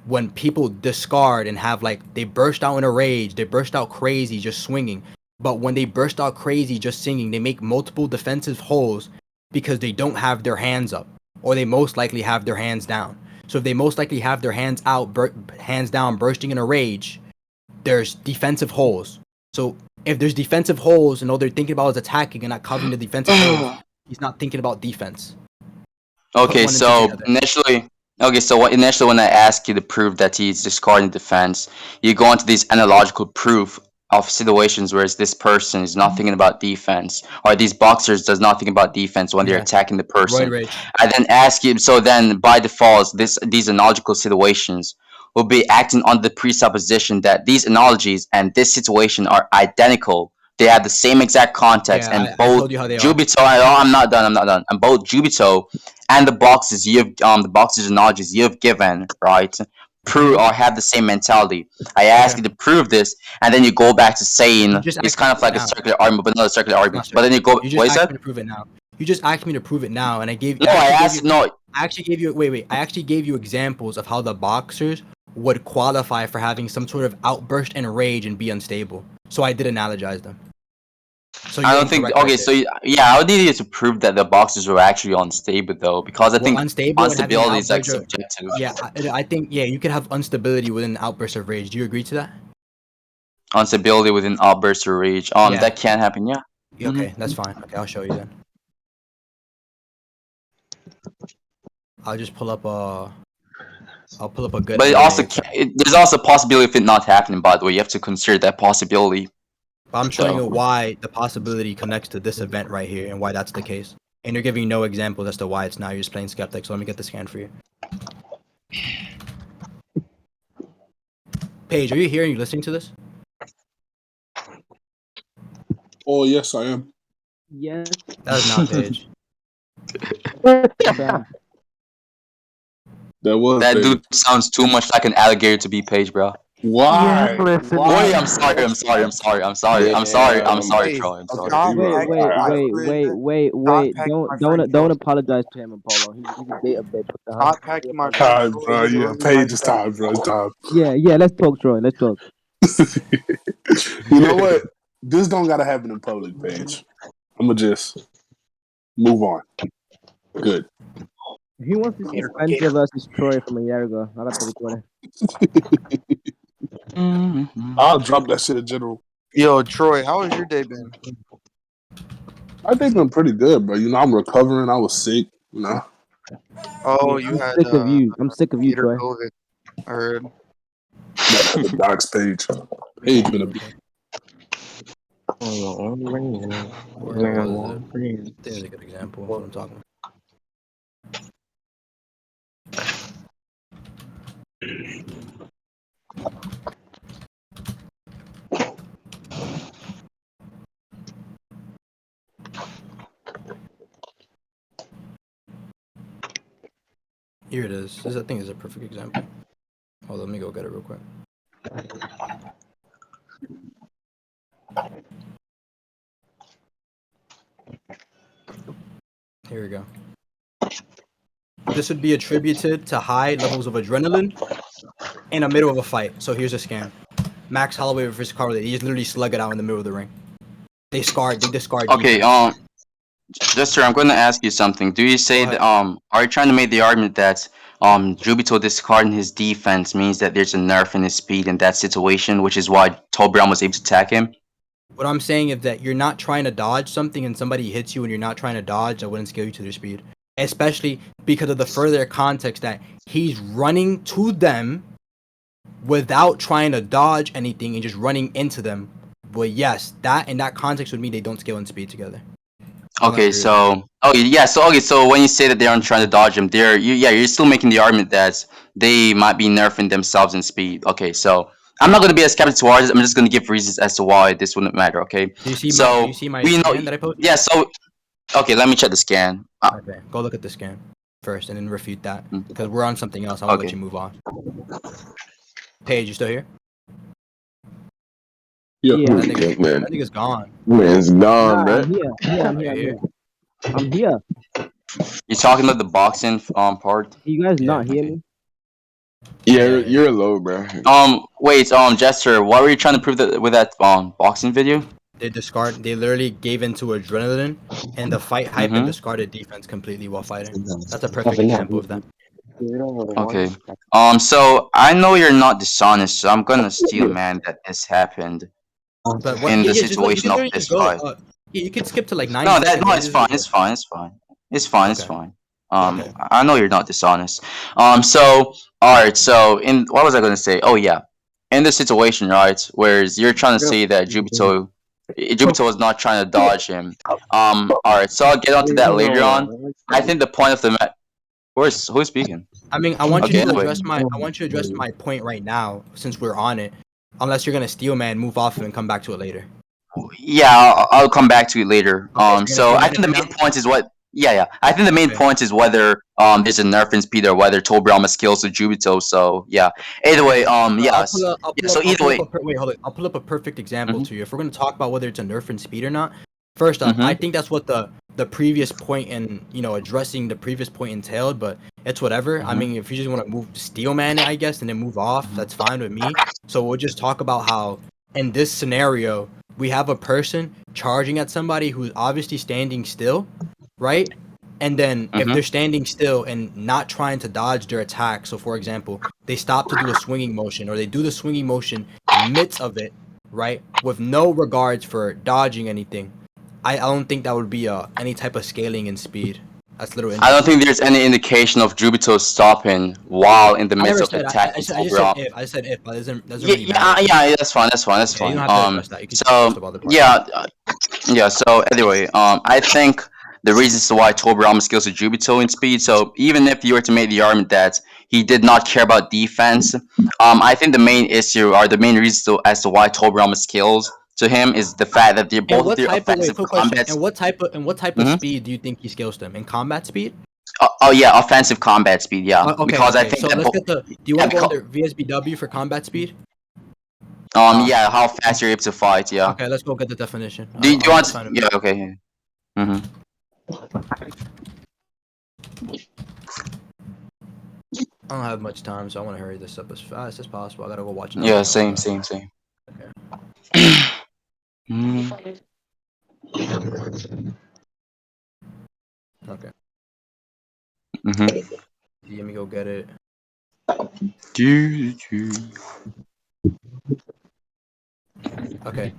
When people discard and have like they burst out in a rage, they burst out crazy just swinging. But when they burst out crazy just singing, they make multiple defensive holes because they don't have their hands up, or they most likely have their hands down. So if they most likely have their hands out, hands down, bursting in a rage, there's defensive holes. So if there's defensive holes and all they're thinking about is attacking and not covering the defensive holes, he's not thinking about defense. Okay, so initially when I ask you to prove that he's discarding defense, you go into these analogical proof of situations where this person is not thinking about defense, or these boxers does not think about defense when they're attacking the person. I then ask you, so then by default, these analogical situations will be acting on the presupposition that these analogies and this situation are identical. They have the same exact context, and both Jubito. I'm not done. And both Jubito and the boxes the boxers analogies you have given, right, prove or have the same mentality. I ask you to prove this, and then you go back to saying it's kind of like a circular argument, but not a circular argument. But then you go. You just What is asked that? me to prove it now. You just asked me to prove it now, and I gave. No, I asked no. I actually gave you. Wait. I actually gave you examples of how the boxers would qualify for having some sort of outburst and rage and be unstable. So I did analogize them. So I don't think. Okay, so I would need you to prove that the boxers were actually unstable, though, because I think instability is like subjective. Yeah, I think you could have instability within an outburst of rage. Do you agree to that? Instability within outburst of rage. That can happen. Yeah. Okay, that's fine. Okay, I'll show you then. I'll just pull up a. I'll pull up a good. But there's also a possibility of it not happening. By the way, you have to consider that possibility. But I'm showing you why the possibility connects to this event right here and why that's the case. And you're giving no examples as to why it's not. You're just playing skeptic. So let me get the scan for you. Paige, are you here and you listening to this? Oh, yes, I am. That Paige. dude sounds too much like an alligator to be Paige, bro. Why? Wait, I'm sorry, I'm sorry, I'm sorry, I'm sorry, I'm sorry, I'm sorry, Hey, Troy, I'm sorry. stop Wait, pegging wait, my wait, friend. wait, wait, Stop wait. pegging my friend, Don't Troy. apologize to him, Apollo. He's a data bitch. What the hell? Stop pegging my Apologize. friend, Time, Troy. bro. He Yeah, literally my Paige is friend. time, bro. It's time. Yeah. Let's talk, Troy. Let's talk. You know what? This don't gotta happen in public, Paige. I'ma just move on. Good. If he wants to see Spencer versus Troy from a year ago, I got the recording. I'll drop that shit in general. Yo, Troy, how has your day been? I think I'm pretty good, bro. You know, I'm recovering. I was sick. You know. Oh, Yeah, you I'm had sick of you. I'm sick of you, Peter Troy. COVID. I heard. The docs page. Paige been a What example is it? I think it's a good example of what I'm talking about. Here it is. This, I think, is a perfect example. Oh, let me go get it real quick. Here we go. This would be attributed to high levels of adrenaline in the middle of a fight. So here's a scan. Max Holloway versus Carly. He just literally slug it out in the middle of the ring. They discard Okay, defense. Jester, I'm going to ask you something. Do you say that are you trying to make the argument that Jubito discarding his defense means that there's a nerf in his speed in that situation, which is why Brown was able to attack him? What I'm saying is that you're not trying to dodge something and somebody hits you and you're not trying to dodge, I wouldn't scale you to their speed. Especially because of the further context that he's running to them without trying to dodge anything and just running into them. But yes, that in that context would mean they don't scale in speed together. Okay, so so when you say that they aren't trying to dodge him, you're still making the argument that they might be nerfing themselves in speed. Okay, so I'm not gonna be as skeptical towards it. I'm just gonna give reasons as to why this wouldn't matter. Okay, Do you see so my we know, scan that I posted? yeah. So okay, let me check the scan. Okay, go look at the scan first and then refute that Mm. because we're on something else. I want to let Okay. you move on. Paige, you still here? Yeah. That nigga's gone. Man's gone, Nah, bro. I'm here. I'm here. You're talking about the boxing part. You guys Yeah, not hear okay. me? Yeah, you're low, bro. Wait, Jester, what were you trying to prove that with that boxing video? They literally gave into adrenaline and the fight hype and discarded defense completely while fighting. That's a perfect example of that. Okay. So I know you're not dishonest, so I'm gonna steel man that this happened But what? in Yeah, the yeah. Just you situation can of literally this just go. fight. You could skip to like 9 No, seconds. it's fine. It's fine. It's fine. It's fine. It's Okay. fine. Okay. I know you're not dishonest. So all right. So in what was I gonna say? Oh yeah, in this situation, right, whereas you're trying to say that Jubito was not trying to dodge him. All right. So I'll get onto that later on. I think the point of the who's speaking? I mean, I want Okay, you to anyway. address my point right now since we're on it. Unless you're gonna steal man, move off and come back to it later. Yeah, I'll come back to it later. Okay, So I think the main point is what. Yeah. I think the main point is whether there's a nerf in speed or whether Tobirama skills to Jubito. So yeah. Either way, yes. So either way. Wait, hold on. I'll pull up a perfect example Mhm. to you. If we're gonna talk about whether it's a nerf in speed or not, first off, Mhm. I think that's what the previous point and addressing the previous point entailed. But it's whatever. I mean, if you just want to move steal man it, I guess, and then move off, that's fine with me. So we'll just talk about how in this scenario we have a person charging at somebody who's obviously standing still, right? And then if they're standing still and not trying to dodge their attack, so for example, they stop to do a swinging motion or they do the swinging motion midst of it, right? With no regards for dodging anything. I don't think that would be any type of scaling in speed. That's a little I don't think there's any indication of Jubito stopping while in the midst of attacking Tobirama. I said if, but it doesn't really matter. Yeah, that's fine. That's fine. Yeah, you don't have to address that. You can So address the other part. yeah. So anyway, I think the reasons why Tobirama skills to Jubito in speed. So even if you were to make the argument that he did not care about defense, I think the main issue or the main reason as to why Tobirama skills to him is the fact that they're both of their offensive combat. And what type of speed do you think he scales them? In combat speed? Oh yeah, offensive combat speed. Yeah, Okay, because I okay. think So that let's get the. Do you want to go because, under VSBW for combat speed? yeah, how fast you're able to fight. Yeah. Okay, let's go get the definition. Do you I'll want? find Yeah. it. Okay. Mhm. I don't have much time, so I want to hurry this up as fast as possible. I gotta go watch another Yeah. show. Same. So. Same. Okay. Mm. Okay. Mhm. Let me go get it. Okay.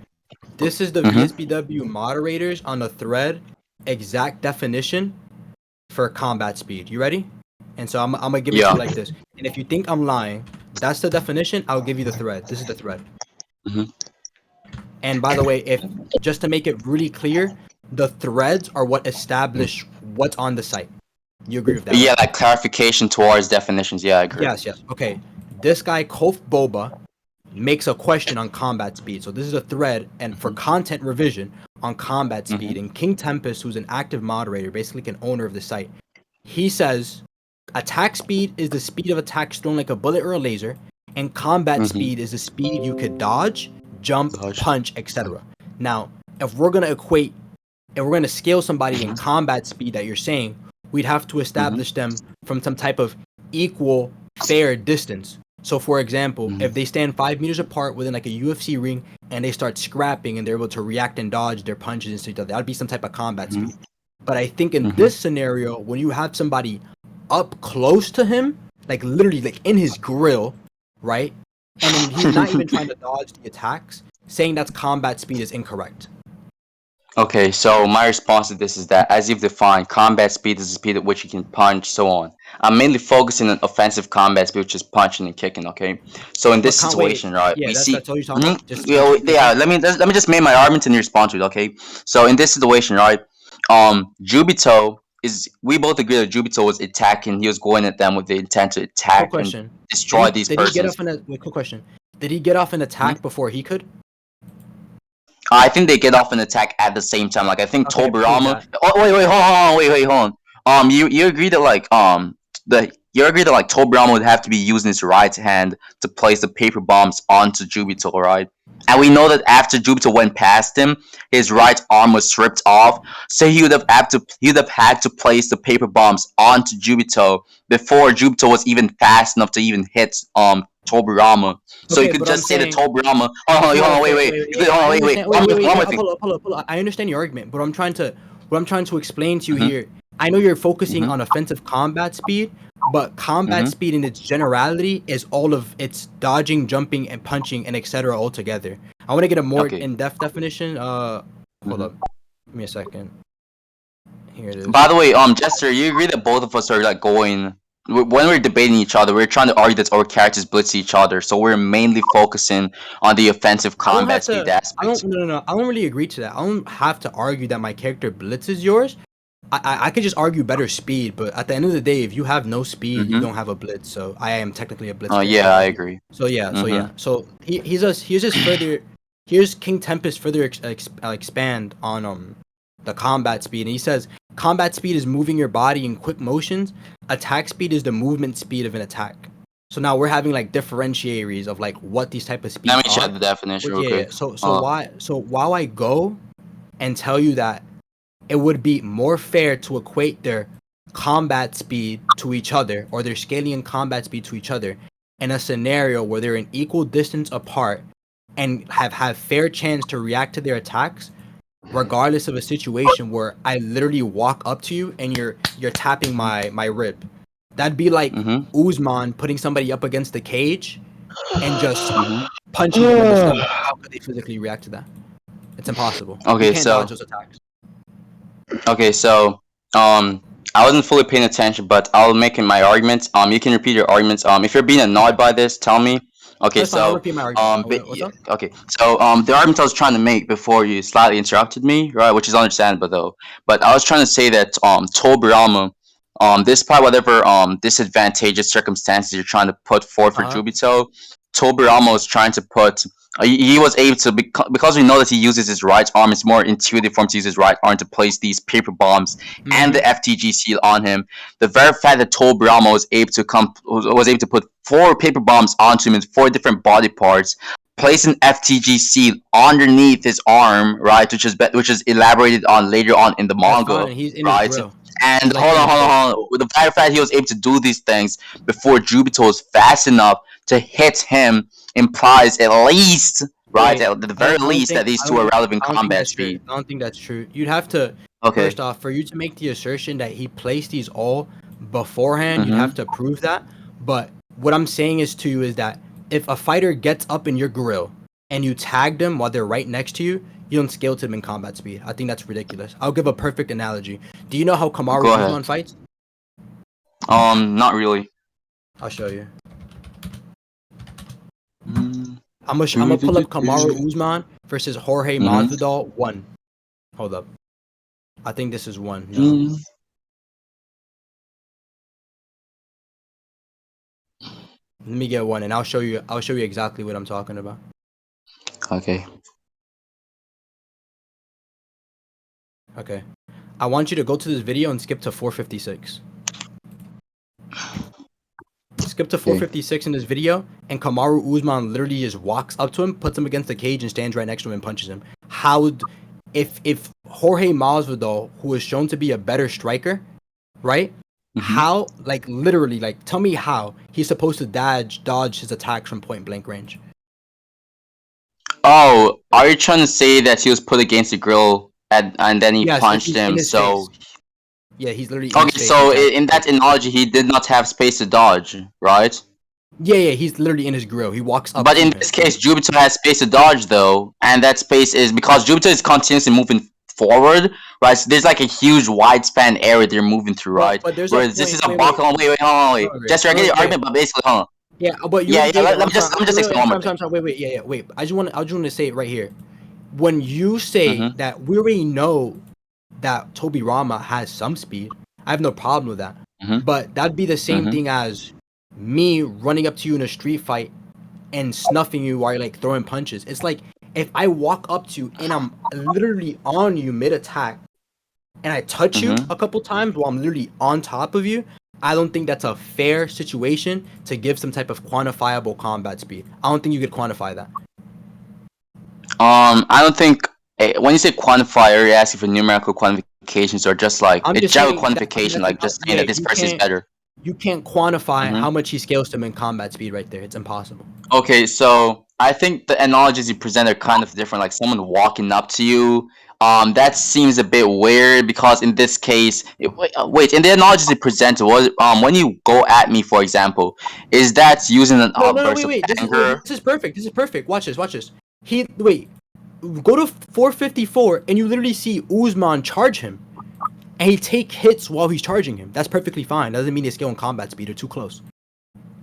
This is the Mhm. VSBW moderators on the thread exact definition for combat speed. You ready? And so I'm gonna give it to Yeah. you like this. And if you think I'm lying, that's the definition. I'll give you the thread. This is the thread. Mhm. And by the way, if just to make it really clear, the threads are what establish what's on the site. You agree with that, Yeah, right? like clarification towards definitions. Yeah, I agree. Yes, yes. Okay. This guy Kof Boba makes a question on combat speed. So this is a thread and for content revision on combat speed. And King Tempest, who's an active moderator, basically an owner of the site, he says attack speed is the speed of attacks thrown like a bullet or a laser, and combat speed is the speed you could dodge, jump, punch, etc. Now, if we're gonna scale somebody in combat speed that you're saying, we'd have to establish them from some type of equal, fair distance. So, for example, if they stand 5 meters apart within like a UFC ring and they start scrapping and they're able to react and dodge their punches and stuff, that'd be some type of combat speed. But I think in this scenario, when you have somebody up close to him, like literally like in his grill, right? And then he's not even trying to dodge the attacks, saying that's combat speed is incorrect. Okay, so my response to this is that, as you've defined, combat speed is the speed at which you can punch, so on. I'm mainly focusing on offensive combat speed, which is punching and kicking. Okay, so in this But can't wait. situation, right, Yeah, we see. that's all you're talking about. Just Yeah, punching and yeah. kicking. Let me just make my argument and you respond to it. Okay, so in this situation, right, Jubito is. We both agree that Jubito was attacking. He was going at them with the intent to Quick attack and question. destroy these Did he get persons. off an wait, quick question. Did he get off an attack before he could? I think they get off an attack at the same time. Like I think Okay, prove Tobirama. that. Oh wait, hold on. You agree that like you agree that like Tobirama would have to be using his right hand to place the paper bombs onto Jubito, right? And we know that after Jubito went past him, his right arm was ripped off. So he would have had to place the paper bombs onto Jubito before Jubito was even fast enough to even hit Tobirama. So you Okay, could but I'm just say that saying Tobirama. Hold on, wait. One more thing. I understand your argument, but what I'm trying to explain to you here. I know you're focusing on offensive combat speed, but combat speed in its generality is all of its dodging, jumping, and punching, and etc. all together. I want to get a more in-depth definition. Hold up, give me a second. Here it is. By the way, Jester, you agree that both of us are like going when we're debating each other, we're trying to argue that our characters blitz each other, so we're mainly focusing on the offensive combat speed aspect. No. I don't really agree to that. I don't have to argue that my character blitzes yours. I could just argue better speed, but at the end of the day, if you have no speed, you don't have a blitz. So I am technically a blitz. Oh yeah, I agree. So yeah. So here's King Tempest further expand on the combat speed, and he says combat speed is moving your body in quick motions. Attack speed is the movement speed of an attack. So now we're having like differentiaries of like what these type of speeds are. Let me check the definition real quick. So while I go and tell you that it would be more fair to equate their combat speed to each other, or their scaling and combat speed to each other, in a scenario where they're an equal distance apart and have fair chance to react to their attacks, regardless of a situation where I literally walk up to you and you're tapping my rib. That'd be like Usman putting somebody up against the cage and just punching them in the stomach. How could they physically react to that? It's impossible. Okay, you can't dodge those attacks. Okay, so I wasn't fully paying attention, but I'll make my arguments. You can repeat your arguments. If you're being annoyed by this, tell me. Okay, That's fine, I'll repeat my argument. What's up? Okay, so the argument I was trying to make before you slightly interrupted me, right, which is understandable though. But I was trying to say that Tobirama, despite whatever disadvantageous circumstances you're trying to put forth for Jubito, Tobirama is trying to put he was able to, because we know that he uses his right arm. It's more intuitive for him to use his right arm to place these paper bombs and the FTG seal on him. The very fact that Tobirama was able to put 4 paper bombs onto him in 4 different body parts, place an FTG seal underneath his arm, right, which is elaborated on later on in the manga, He's in right? his grill. And Like hold on. With the very fact he was able to do these things before Jubito was fast enough to hit him implies at least, right, at the very least, that these two are relevant combat speed. I don't think that's true. You'd have to, first off, for you to make the assertion that he placed these all beforehand, you'd have to prove that. But what I'm saying is to you is that if a fighter gets up in your grill and you tag them while they're right next to you, you don't scale to them in combat speed. I think that's ridiculous. I'll give a perfect analogy. Do you know how Kamaru Usman fights? Not really. I'll show you. I'm gonna pull up Kamaru Usman versus Jorge Masvidal 1. Hold up. I think this is 1. No. Let me get 1 and I'll show you exactly what I'm talking about. Okay. Okay. I want you to go to this video and skip to 456. Skip to 456 in this video, and Kamaru Usman literally just walks up to him, puts him against the cage, and stands right next to him and punches him. If Jorge Masvidal, who is shown to be a better striker, right? How, literally, tell me how he's supposed to dodge his attacks from point blank range. Oh, are you trying to say that he was put against the grill and then he punched him? So yeah, he's literally okay. So in that analogy, he did not have space to dodge, right? Yeah, he's literally in his grill. He walks up. But in this case, Jupiter has space to dodge though, and that space is because Jupiter is continuously moving forward, right? So there's like a huge wide span area they're moving through, right? But there's whereas this is a block. Wait, hold on. Jester, I get your argument, but basically, hold on. Yeah, but let me just explain one more. Wait. I just want to say it right here. When you say that we already know that Tobirama has some speed, I have no problem with that. But that'd be the same thing as me running up to you in a street fight and snuffing you while you're throwing punches. It's like if I walk up to you and I'm literally on you mid attack and I touch you a couple times while I'm literally on top of you, I don't think that's a fair situation to give some type of quantifiable combat speed. I don't think you could quantify that. I don't think when you say quantifier, you're asking for numerical quantifications or just like a general quantification, just saying that this person is better. You can't quantify how much he scales to him in combat speed right there. It's impossible. Okay, so I think the analogies you present are kind of different. Like someone walking up to you, that seems a bit weird because in this case, wait, in the analogies you presented, was when you go at me, for example, is that using an outburst of anger? This is perfect. Watch this. Go to 454 and you literally see Usman charge him. And he take hits while he's charging him. That's perfectly fine. Doesn't mean they scale in combat speed. They're too close.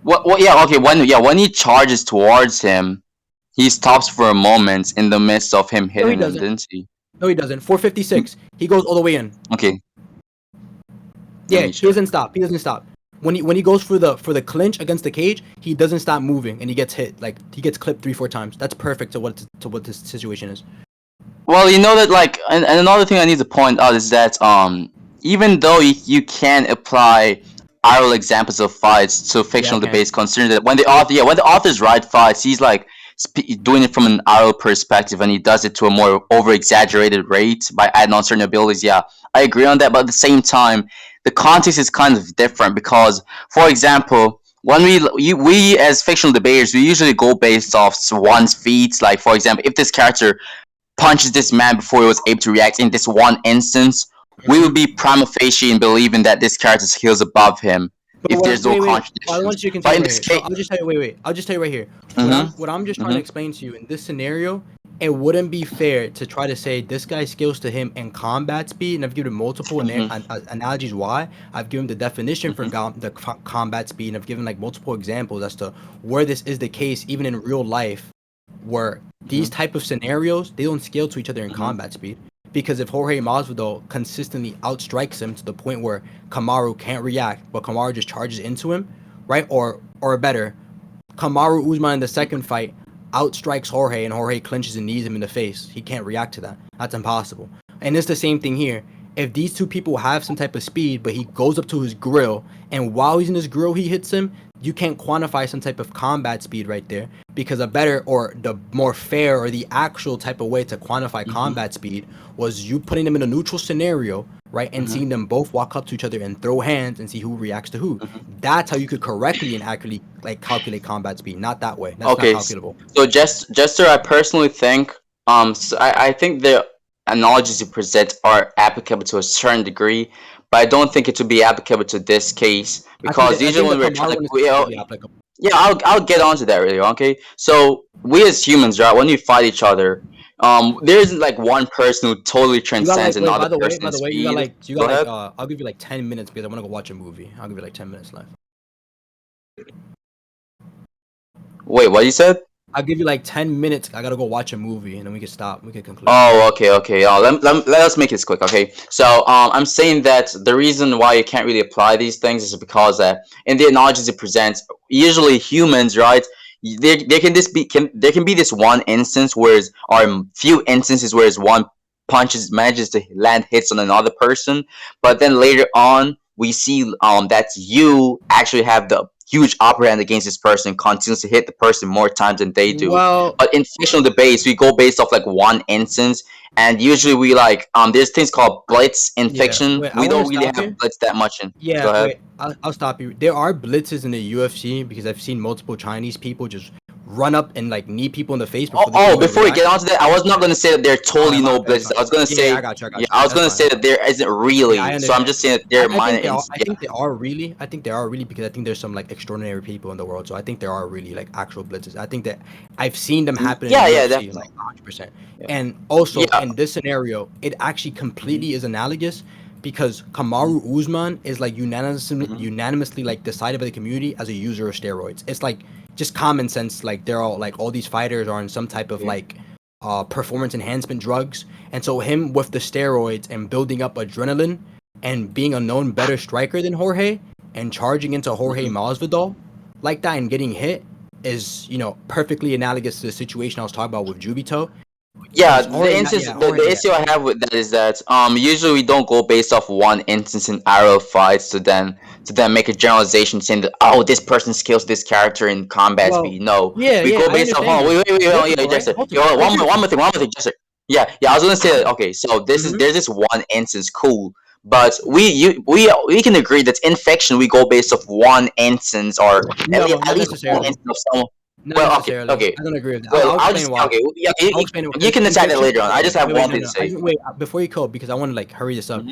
Yeah, okay. When he charges towards him, he stops for a moment in the midst of him hitting him, didn't he? No, he doesn't. 456. He goes all the way in. Okay. Yeah, he doesn't stop. When he goes for the clinch against the cage, he doesn't stop moving and he gets hit. He gets clipped 3-4 times. That's perfect to what this situation is. Well, you know that and another thing I need to point out is that even though you can apply oral examples of fights to fictional debates, considering that when the author's write fights, he's doing it from an oral perspective and he does it to a more over exaggerated rate by adding on certain abilities. Yeah, I agree on that, but at the same time, the context is kind of different because, for example, when we as fictional debaters, we usually go based off one's feats. Like, for example, if this character punches this man before he was able to react in this one instance, we would be prima facie in believing that this character skills above him. If there's no contradiction. But in this case, I'll just tell you right here. What I'm just trying to explain to you in this scenario, it wouldn't be fair to try to say this guy scales to him in combat speed, and I've given multiple analogies why. I've given the definition for the combat speed, and I've given multiple examples as to where this is the case, even in real life, where these type of scenarios, they don't scale to each other in combat speed. Because if Jorge Masvidal consistently outstrikes him to the point where Kamaru can't react, but Kamaru just charges into him, right? Or better, Kamaru Usman in the second fight outstrikes Jorge and Jorge clinches and knees him in the face, he can't react to that. That's impossible. And it's the same thing here. If these two people have some type of speed, but he goes up to his grill, and while he's in his grill, he hits him, you can't quantify some type of combat speed right there, because a better or the more fair or the actual type of way to quantify combat speed was you putting them in a neutral scenario, right, and seeing them both walk up to each other and throw hands and see who reacts to who. That's how you could correctly and accurately like calculate combat speed. Not that way. That's Okay, not calculable. so Jester, I personally think, so I think the analogies you present are applicable to a certain degree, but I don't think it would be applicable to this case because usually when we're trying to, yeah, I'll get onto that really. Okay, so we as humans, right, when we fight each other, there isn't like one person who totally transcends another person in speed. You got like I'll give you like 10 minutes because I want to go watch a movie. I'll give you like 10 minutes left. Wait, what you said? I'll give you like 10 minutes. I gotta go watch a movie and then we can stop. We can conclude. Oh, okay. Let us make this quick, okay? So, I'm saying that the reason why you can't really apply these things is because in the analogies it presents, usually humans, right? There can be this one instance or few instances where one manages to land hits on another person, but then later on we see that you actually have the huge upper hand against this person, continues to hit the person more times than they do. Well, but in fictional debates, we go based off like one instance, and usually we like there's things called blitz in fiction. We don't really have blitz that much in. Yeah, wait, I'll stop you. There are blitzes in the UFC because I've seen multiple Chinese people just run up and like knee people in the face. Before we get onto that, I was not gonna say that there are totally no blitzes. I was gonna say, I got you. I was gonna say that there isn't really. So I'm just saying that there are minor. I think there are really. I think there are really because I think there's some like extraordinary people in the world. So I think there are really like actual blitzes. I think that I've seen them happen. Yeah, in definitely. like 100%. And also in this scenario, it actually completely is analogous. Because Kamaru Usman is like unanimously like decided by the community as a user of steroids. It's like just common sense. Like they're all like all these fighters are on some type of like performance enhancement drugs, and so him with the steroids and building up adrenaline and being a known better striker than Jorge and charging into Jorge Masvidal like that and getting hit is perfectly analogous to the situation I was talking about with Jubito. Yeah, the issue I have with that is that usually we don't go based off one instance in RL fights to then make a generalization saying that this person skills this character in combat speed. No, we go based off. Wait, Jester. One more thing, Jester. Yeah, I was gonna say that. Okay, so there's this one instance, cool, but we can agree that in fiction we go based off one instance or at least one instance of someone. Okay. I don't agree with that. Well, I'll explain why. Okay, you can decide it later on. I just have one thing to say. Wait, before you go, because I want to like hurry this up.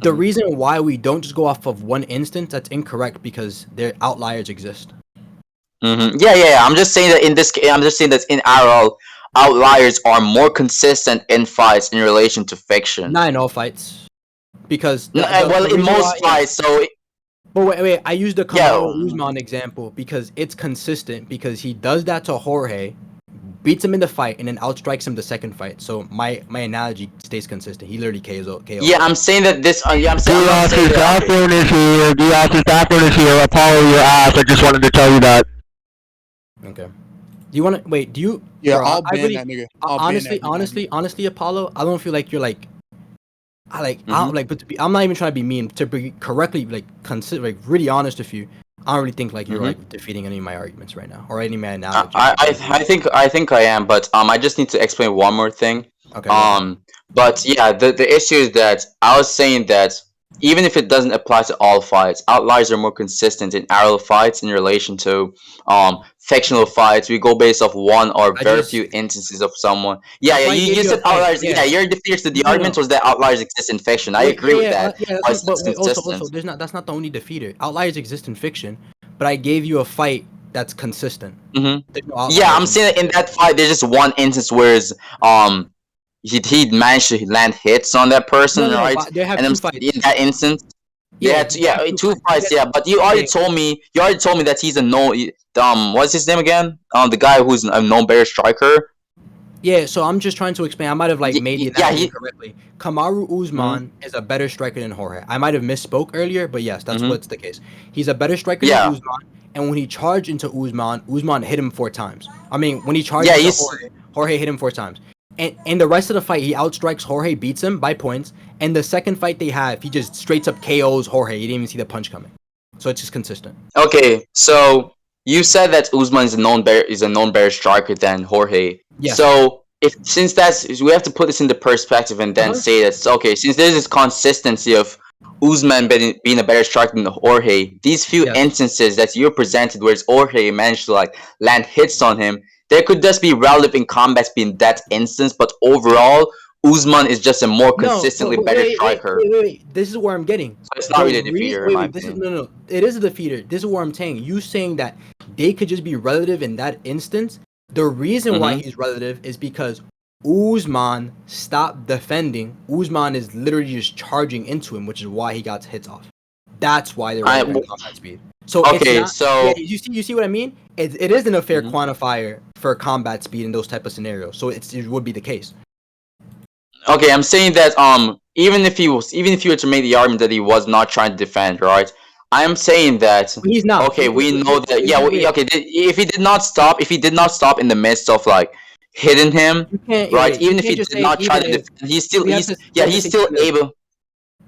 The reason why we don't just go off of one instance, that's incorrect because their outliers exist. Yeah. I'm just saying that in this case, I'm just saying that in RL, outliers are more consistent in fights in relation to fiction. Not in all fights, because in most fights, so. But wait, I used the Kamaru Usman example because it's consistent because he does that to Jorge, beats him in the fight, and then outstrikes him the second fight. So my analogy stays consistent. He literally KO'd. Yeah, I'm saying that this. I'm saying is here. Apollo, your ass. I just wanted to tell you that. Okay. Do you want to wait? Do you? Yeah, I'll ban that nigga. Honestly, Apollo, I don't feel like you're like. I'm not even trying to be mean. To be correctly really honest with you, I don't really think like you're like defeating any of my arguments right now or any of my analogies. I think I am, but I just need to explain one more thing. Okay. But yeah, the issue is that I was saying that even if it doesn't apply to all fights, outliers are more consistent in RL fights in relation to fictional fights. We go based off one or very few instances of someone. Yeah, you said outliers. Yeah, your defeat to the argument was that outliers exist in fiction. I agree with that. Also, that's not the only defeater. Outliers exist in fiction, but I gave you a fight that's consistent. No, I'm saying that in that fight, there's just one instance where he managed to land hits on that person, right? And two fights. In that instance. Two fights. Yeah, but you already told me that he's a what's his name again? The guy who's a known better striker. Yeah, so I'm just trying to explain. I might have like made the analogy incorrectly. Kamaru Usman is a better striker than Jorge. I might have misspoke earlier, but yes, that's what's the case. He's a better striker than Usman, and when he charged into Usman hit him 4 times. I mean, when he charged into Jorge hit him 4 times. And in the rest of the fight, he outstrikes Jorge, beats him by points. And the second fight they have, he just straight up KOs Jorge. He didn't even see the punch coming. So it's just consistent. Okay, so you said that Usman is a known better striker than Jorge. Yes. So since we have to put this into perspective and then say that okay, since there's this consistency of Usman being a better striker than Jorge, these few instances that you presented where Jorge managed to like land hits on him, there could just be relative in combat speed in that instance, but overall Usman is just a more consistently better striker. Wait. This is where I'm getting. So it's not really a defeater, in my opinion. No. It is a defeater. This is where I'm saying. You saying that they could just be relative in that instance. The reason why he's relative is because Usman stopped defending. Usman is literally just charging into him, which is why he got hits off. That's why they're relative in combat speed. So okay, you see what I mean? It isn't a fair quantifier for combat speed in those type of scenarios. So it would be the case. Okay, I'm saying that even if you were to make the argument that he was not trying to defend, right? I'm saying that he's not. Okay, we know that. Yeah, okay. If he did not stop in the midst of like hitting him, right? Even if he did not try to defend, he's still able.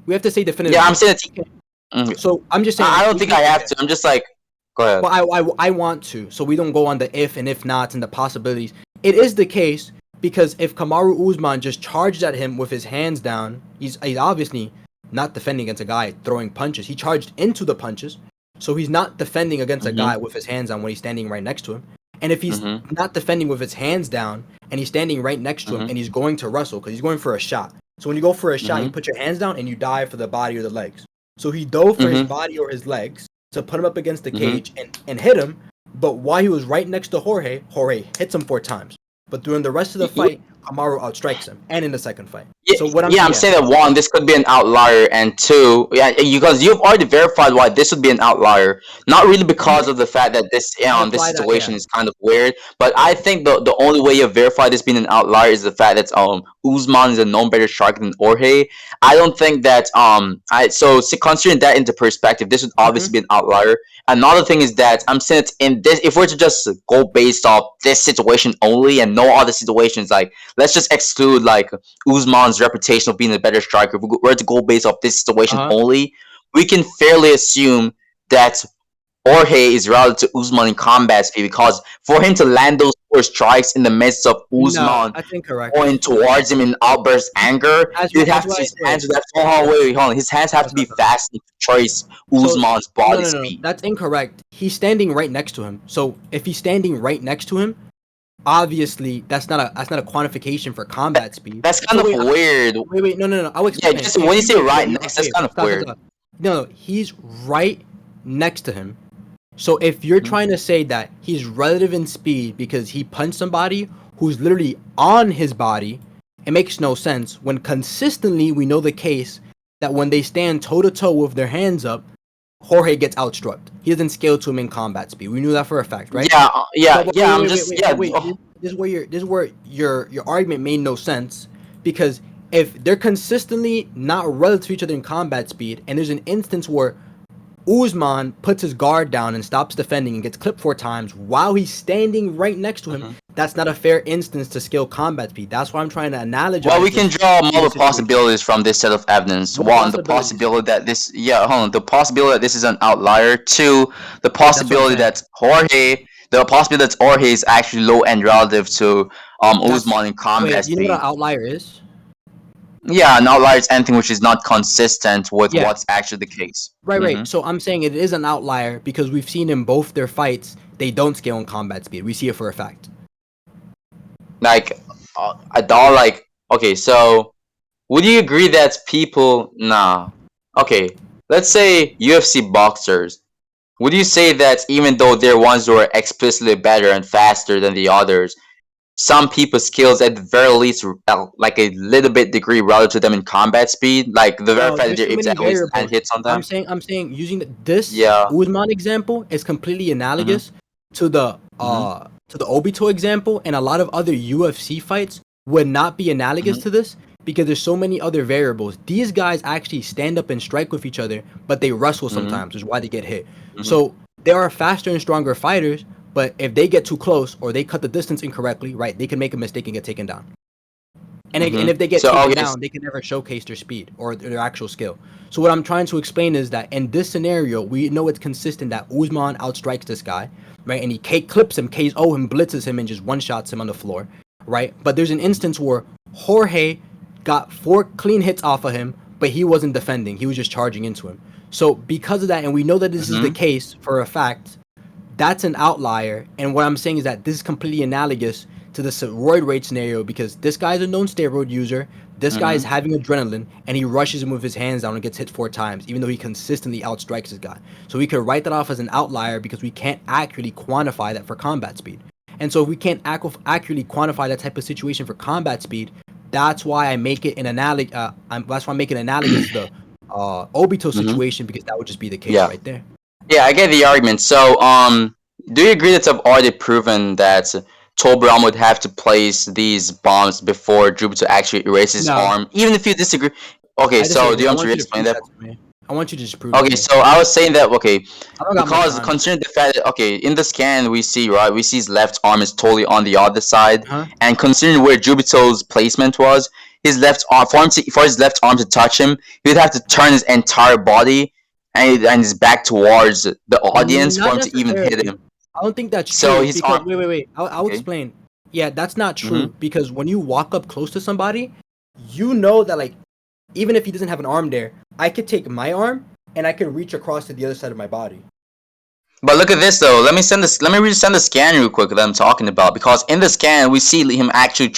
We have to say definitively. Yeah, I'm saying that. So I'm just saying. I don't think I have to. I'm just like, go ahead. Well, I want to, so we don't go on the if and if nots and the possibilities. It is the case because if Kamaru Usman just charged at him with his hands down, he's obviously not defending against a guy throwing punches. He charged into the punches, so he's not defending against a guy with his hands down when he's standing right next to him. And if he's not defending with his hands down and he's standing right next to him and he's going to wrestle because he's going for a shot. So when you go for a shot, you put your hands down and you dive for the body or the legs. So he dove for his body or his legs to put him up against the cage and hit him. But while he was right next to Jorge hits him 4 times. But during the rest of the fight, Kamaru outstrikes him, and in the second fight. Yeah, so what I'm saying that one, this could be an outlier, and two, because you've already verified why this would be an outlier. Not really because of the fact that this situation is kind of weird, but I think the only way you verify this being an outlier is the fact that Usman is a known better striker than Jorge. I don't think that so considering that into perspective, this would obviously be an outlier. Another thing is that I'm saying that in this, if we're to just go based off this situation only and no other situations, like let's just exclude like Usman's reputation of being a better striker. If we were to go based off this situation only, we can fairly assume that Jorge is relative to Usman in combat speed, because for him to land those 4 strikes in the midst of Usman going towards him in outburst anger, he'd have to his hands would have to hold on. His hands have to be fast to trace Usman's body speed. That's incorrect. He's standing right next to him. So if he's standing right next to him, obviously that's not a quantification for combat speed. That's kind of weird. Wait, no. I'll explain. Yeah, just when you say right next, that's kind of weird. No, he's right next to him. So if you're trying to say that he's relative in speed because he punched somebody who's literally on his body, it makes no sense when consistently we know the case that when they stand toe-to-toe with their hands up, Jorge gets outstruck. He doesn't scale to him in combat speed. We knew that for a fact, right? Yeah. This is where your argument made no sense, because if they're consistently not relative to each other in combat speed, and there's an instance where Usman puts his guard down and stops defending and gets clipped 4 times while he's standing right next to him, that's not a fair instance to scale combat speed. That's why I'm trying to analogize. Well, we can draw multiple possibilities from this set of evidence. One, the possibility that this is an outlier. 2, the possibility that Jorge is actually low end relative to Usman in combat speed. You know what an outlier is? Yeah, an outlier is anything which is not consistent with what's actually the case. Right. So I'm saying it is an outlier because we've seen in both their fights, they don't scale in combat speed. We see it for a fact. Okay, so would you agree that let's say UFC boxers, would you say that even though they're ones who are explicitly better and faster than the others, some people's skills at the very least like a little bit degree relative to them in combat speed, like the very fact that they're able to always land hits on them? I'm saying using this Usman example is completely analogous to the Obito example, and a lot of other UFC fights would not be analogous to this because there's so many other variables. These guys actually stand up and strike with each other, but they wrestle sometimes, which is why they get hit. So There are faster and stronger fighters, but if they get too close or they cut the distance incorrectly, right, they can make a mistake and get taken down. And if they get taken down, they can never showcase their speed or their actual skill. So what I'm trying to explain is that in this scenario, we know it's consistent that Usman outstrikes this guy, right? And he clips him, KO him, blitzes him, and just one-shots him on the floor, right? But there's an instance where Jorge got 4 clean hits off of him, but he wasn't defending. He was just charging into him. So because of that, and we know that this is the case for a fact, that's an outlier. And what I'm saying is that this is completely analogous to the steroid rage scenario because this guy is a known steroid user. This guy is having adrenaline, and he rushes him with his hands down and gets hit 4 times, even though he consistently outstrikes this guy. So we could write that off as an outlier because we can't accurately quantify that for combat speed. And so if we can't accurately quantify that type of situation for combat speed, that's why I make it an analogous to the Obito situation because that would just be the case right there. Yeah, I get the argument. So, do you agree that I've already proven that Tobram would have to place these bombs before Jupiter actually erases his arm, even if you disagree? Okay, so do you want me to explain that? I want you to just prove. Okay, so I was saying that because considering the fact that in the scan we see his left arm is totally on the other side, and considering where Jubito's placement was, his left arm for his left arm to touch him, he would have to turn his entire body and his back towards the audience for him to even hit him. I don't think that's true. So his arm. Wait. I'll explain. Yeah, that's not true because when you walk up close to somebody, you know that like even if he doesn't have an arm there, I could take my arm and I could reach across to the other side of my body. But look at this though. Let me resend the scan real quick that I'm talking about because in the scan we see him actually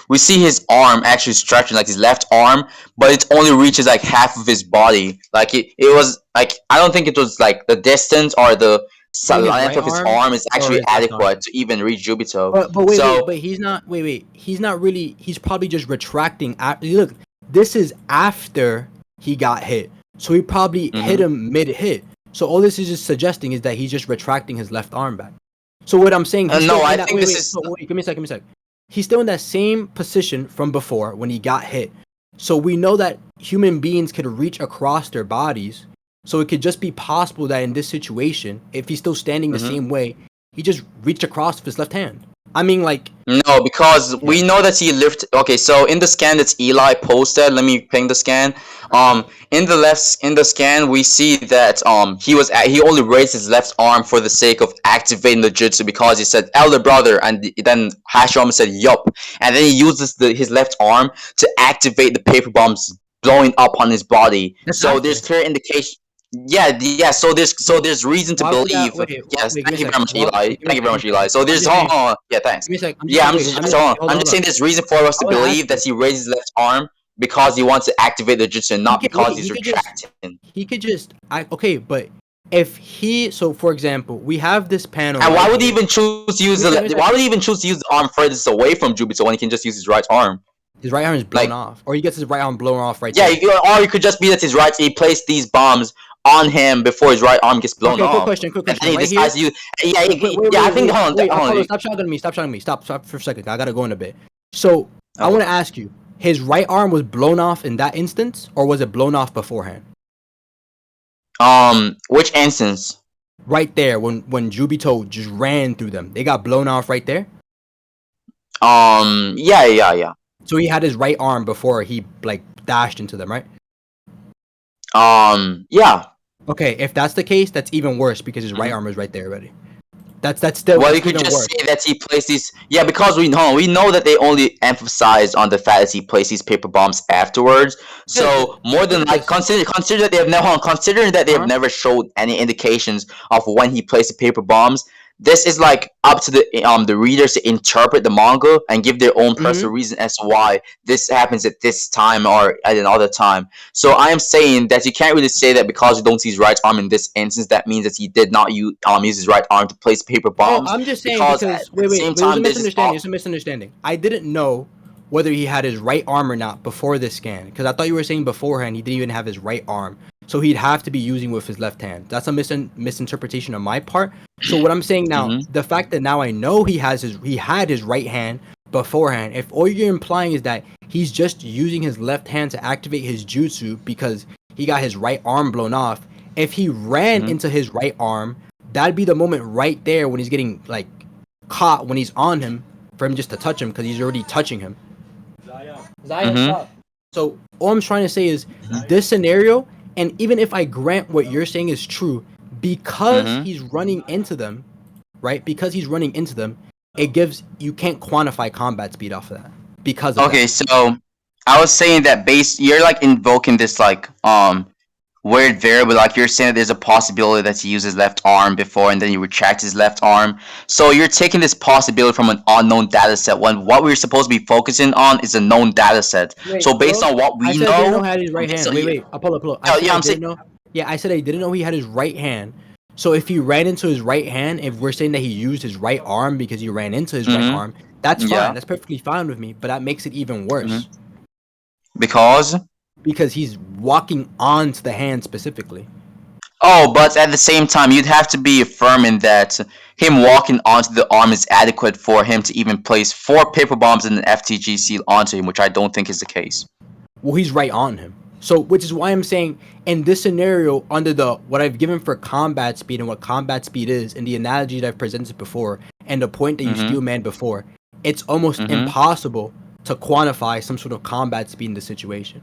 we see his arm actually stretching like his left arm, but it only reaches like half of his body. Like it was like I don't think it was like the distance or the length of his arm is actually adequate to even reach Jubito. But he's not. He's not really. He's probably just retracting. Look, this is after he got hit, so he probably hit him mid-hit. So all this is just suggesting is that he's just retracting his left arm back. So what I'm saying, give me a second. He's still in that same position from before when he got hit. So we know that human beings could reach across their bodies. So it could just be possible that in this situation, if he's still standing the same way, he just reached across with his left hand. I mean, like... No, because we know that he lifted... Okay, so in the scan that Eli posted, let me ping the scan. In the scan, we see that he only raised his left arm for the sake of activating the jutsu because he said, elder brother, and then Hashirama said, yup. And then he uses his left arm to activate the paper bombs blowing up on his body. There's clear indication... Yeah. So there's reason to believe. Yes, thank you very much, Eli. Thank you very much, Eli. So there's yeah, thanks. I'm just saying there's reason for us to believe that he raised his left arm because he wants to activate the jutsu, not because he's retracting. He could just but if for example, we have this panel. And why would he even choose to use the arm furthest away from Jubito when he can just use his right arm? His right arm is blown off, or he gets his right arm blown off right there. Or it could just be that he placed these bombs on him before his right arm gets blown off. Quick question. And he decides to use... I think... Hold on. Stop shouting at me. Stop for a second. I gotta go in a bit. So, I want to ask you, his right arm was blown off in that instance, or was it blown off beforehand? Which instance? Right there, when Jubito just ran through them. They got blown off right there? Yeah. So he had his right arm before he, dashed into them, right? Yeah. Okay, if that's the case, that's even worse because his right arm is right there already. That's still. Well, you could just say that he placed these. Yeah, because we know that they only emphasized on the fact that he placed these paper bombs afterwards. So more than considering that they have never showed any indications of when he placed the paper bombs. This is up to the readers to interpret the manga and give their own personal reason as to why this happens at this time or at another time. So I am saying that you can't really say that because you don't see his right arm in this instance, that means that he did not use his right arm to place paper bombs. I'm just saying because it's a misunderstanding. I didn't know whether he had his right arm or not before this scan because I thought you were saying beforehand he didn't even have his right arm. So he'd have to be using with his left hand. That's a misinterpretation on my part. So what I'm saying now, the fact that now I know he had his right hand beforehand, if all you're implying is that he's just using his left hand to activate his jutsu because he got his right arm blown off, if he ran into his right arm that'd be the moment right there when he's getting like caught when he's on him for him just to touch him because he's already touching him. Zion, stop. So all I'm trying to say is this scenario, and even if I grant what you're saying is true, because he's running into them, right? Because he's running into them, it gives you can't quantify combat speed off of that because of Okay, that. so I was saying that you're like invoking this like weird variable, like you're saying that there's a possibility that he used his left arm before and then he retracts his left arm. So you're taking this possibility from an unknown data set when what we're supposed to be focusing on is a known data set. Wait, So based hello? on what I we said I didn't know know, he had his right hand. so Wait, I'll pull up. I yeah, said yeah, I I'm didn't saying, know. Yeah, I said I didn't know he had his right hand. So if he ran into his right hand, if we're saying that he used his right arm because he ran into his right arm, that's yeah, fine. That's perfectly fine with me. But that makes it even worse because because he's walking onto the hand specifically. oh, but at the same time, you'd have to be affirming that him walking onto the arm is adequate for him to even place 4 paper bombs and an FTG seal onto him, which I don't think is the case. Well, he's right on him. So, which is why I'm saying in this scenario, under the what I've given for combat speed and what combat speed is, and the analogy that I've presented before, and the point that you steel man before, it's almost impossible to quantify some sort of combat speed in the situation.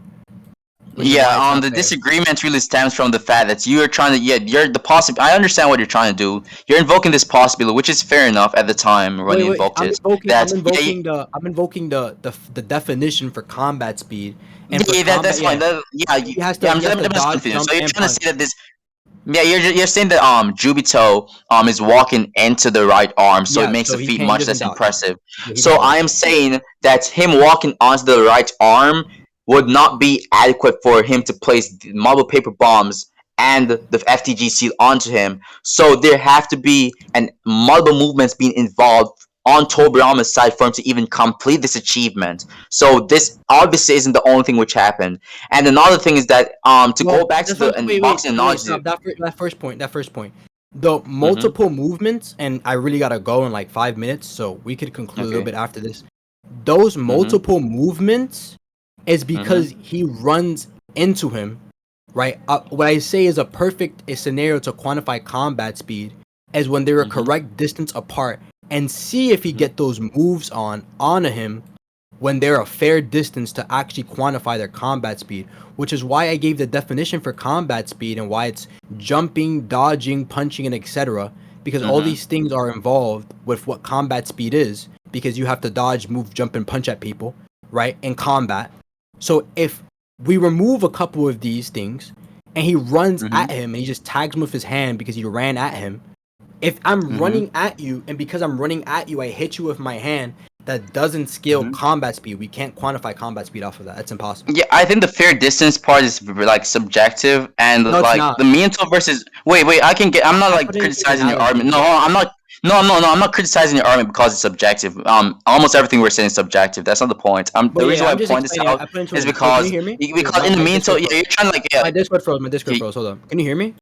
Yeah, the disagreement really stems from the fact that you are trying to, you're the possible. I understand what you're trying to do. You're invoking this possibility, which is fair enough at the time when you invoked it. I'm invoking the definition for combat speed, and for combat, that's fine. he has to dodge, jump, So you're and trying punch. to say that this. Yeah, you're saying that Jubito is walking into the right arm, so it makes so the he feat can't- he much doesn't less dodge. impressive. Yeah, he So doesn't I dodge. am saying that him walking onto the right arm would not be adequate for him to place the marble paper bombs and the FTG seal onto him. So there have to be multiple movements being involved on Tobirama's side for him to even complete this achievement. So this obviously isn't the only thing which happened. And another thing is that to go back to the boxing analogy. Stop that first point. The multiple movements, and I really gotta go in like 5 minutes, so we could conclude a little bit after this. Those multiple movements is because he runs into him, right? What I say is a perfect scenario to quantify combat speed is when they're a correct distance apart, and see if he get those moves onto him when they're a fair distance to actually quantify their combat speed, which is why I gave the definition for combat speed and why it's jumping, dodging, punching, and etc. Because all these things are involved with what combat speed is, because you have to dodge, move, jump, and punch at people, right, in combat. So if we remove a couple of these things and he runs at him and he just tags him with his hand because he ran at him, if I'm running at you and because I'm running at you, I hit you with my hand, that doesn't scale combat speed. We can't quantify combat speed off of that. It's impossible. Yeah, I think the fair distance part is like subjective, and No, it's like not. the mental versus. Wait, I'm not like criticizing your argument. No, I'm not. No, I'm not criticizing your argument because it's subjective. Almost everything we're saying is subjective. That's not the point. The reason why I point this out is because can you hear me? because in the mental, you're trying to like My Discord froze. Hold on. Can you hear me?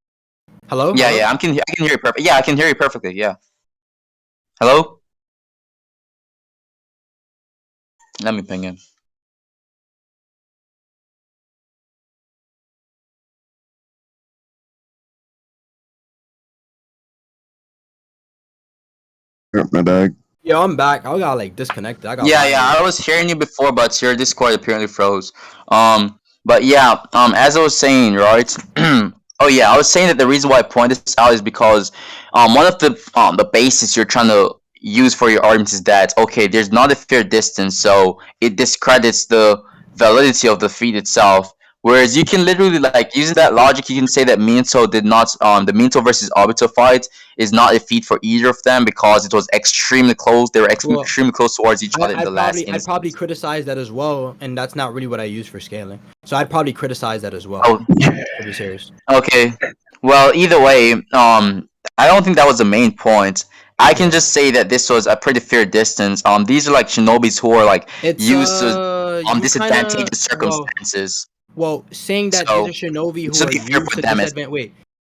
Hello? Yeah, Hello? yeah, I can hear you perfect. Yeah, I can hear you perfectly. Yeah. Hello. Let me ping him. My dog. Yeah, I'm back. I got like disconnected. I was hearing you before, but your Discord apparently froze. But yeah, as I was saying, right? Oh yeah, I was saying that the reason why I point this out is because one of the basis you're trying to use for your argument is that okay, there's not a fair distance, so it discredits the validity of the feat itself. Whereas you can literally like using that logic, you can say that Minto did not the Minto versus Obito fight is not a feat for either of them because it was extremely close. They were extremely close towards each other in the last instance. I'd probably criticize that as well, and that's not really what I use for scaling. So I'd probably criticize that as well. Oh, to be serious. Okay. Well, either way, I don't think that was the main point. I can just say that this was a pretty fair distance. These are like shinobis who are like used to disadvantageous circumstances. Well, saying that So, these are shinobi who to are be fair used for to them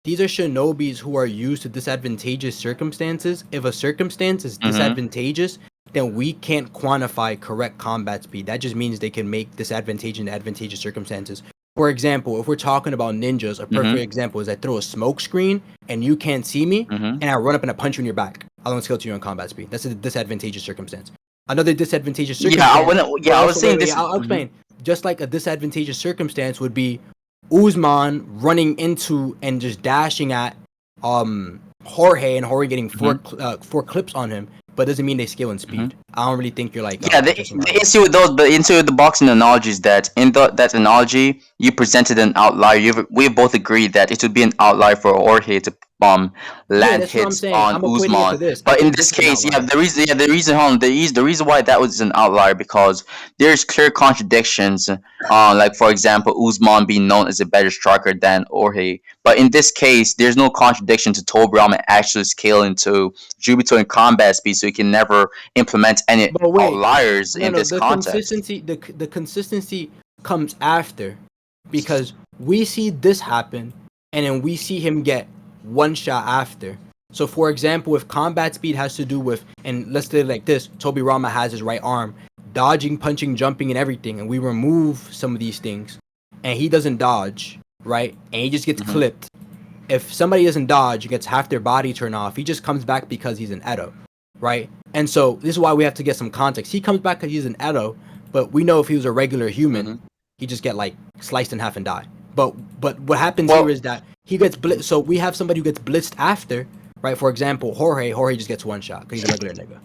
these are shinobis who are used to disadvantageous circumstances. If a circumstance is disadvantageous, then we can't quantify correct combat speed. That just means they can make disadvantageous and advantageous circumstances For example, if we're talking about ninjas, a perfect example is I throw a smoke screen and you can't see me, and I run up and I punch you in your back. I don't skill to you on combat speed. That's a disadvantageous circumstance. Another disadvantageous circumstance. I was saying this. I'll explain. Just like a disadvantageous circumstance would be Usman running into and just dashing at Jorge, and Jorge getting four clips on him, but doesn't mean they skill in speed. I don't really think you're like the issue with those, but into the boxing analogy is that in that analogy you presented an outlier. We both agreed that it would be an outlier for Jorge to land hits on Usman. But in this case, the reason why that was an outlier because there's clear contradictions. Like for example, Usman being known as a better striker than Jorge. But in this case, there's no contradiction to Tobirama actually scaling to Jubito in combat speed, so he can never implement any outliers in this context. The consistency comes after, because we see this happen, and then we see him get one shot after. So for example, if combat speed has to do with, and let's say like this, Tobirama has his right arm, dodging, punching, jumping, and everything, and we remove some of these things, and he doesn't dodge, right? And he just gets clipped. If somebody doesn't dodge, he gets half their body turned off. He just comes back because he's an Edo, right? And so this is why we have to get some context. He comes back because he's an Edo, but we know if he was a regular human, he just get like sliced in half and die. But what happens here is that he gets blitzed. So we have somebody who gets blitzed after, right? For example, Jorge just gets one shot because he's a regular nigga.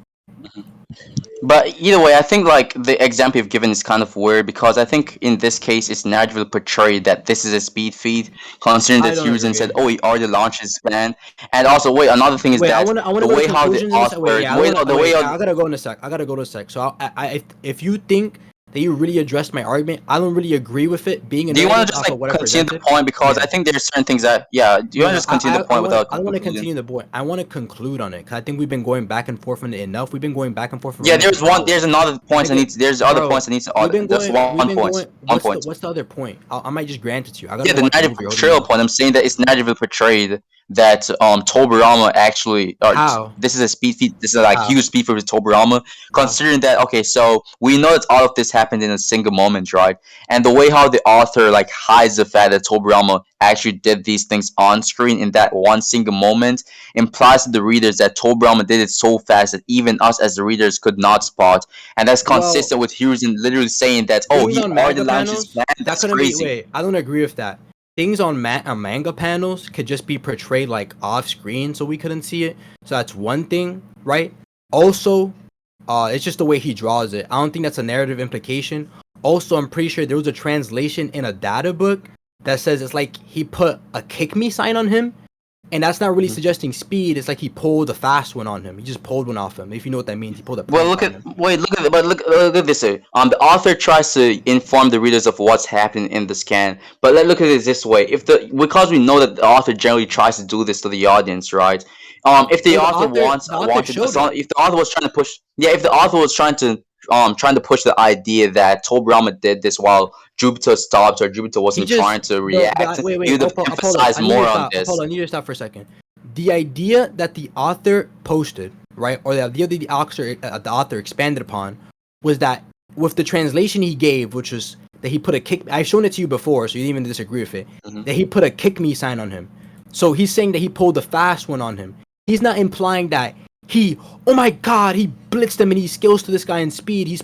But either way, I think like the example you've given is kind of weird because I think in this case it's naturally portrayed that this is a speed feed, considering that Fusion said, "Oh, he already launched his plan." And also, wait, another thing is that the way how the author, I gotta go in a sec. So if you think that you really addressed my argument, I don't really agree with it being. Do you want to just like continue the point because I think there's certain things that do you want to just continue the point without? I don't want to continue the point. I want to conclude on it because I think we've been going back and forth on it enough. We've been going back and forth. There's another point I need. There's other points I need to. There's one point. What's the other point? I might just grant it to you. The narrative portrayal point. I'm saying that it's narratively portrayed that Tobirama actually this is a speed feed. This is like huge speed feed with Tobirama. Considering that, okay, so we know that all of this happened in a single moment, right? And the way how the author like hides the fact that Tobirama actually did these things on screen in that one single moment implies to the readers that Tobirama did it so fast that even us as the readers could not spot, and that's consistent with Hiruzen literally saying that he already launched his plan. That's crazy. Wait, I don't agree with that. Things on manga panels could just be portrayed like off screen so we couldn't see it. So that's one thing, right? Also, it's just the way he draws it. I don't think that's a narrative implication. Also, I'm pretty sure there was a translation in a data book that says it's like he put a kick me sign on him, and that's not really suggesting speed. It's like he pulled a fast one on him. He just pulled one off him. If you know what that means, he pulled a. Look at this. The author tries to inform the readers of what's happening in the scan, but let's look at it this way: because we know that the author generally tries to do this to the audience, right? If the author was trying to push, if the author was trying to push the idea that Tobirama did this while Jupiter stopped or Jupiter wasn't trying to react, you would emphasize more on this. Hold on, I need to stop for a second. The idea that the author posted, right, or the idea that the author expanded upon, was that with the translation he gave, which was that he put a kick. I've shown it to you before, so you didn't even disagree with it. That he put a kick me sign on him. So he's saying that he pulled the fast one on him. He's not implying that oh my god, he blitzed him and he skills to this guy in speed. He's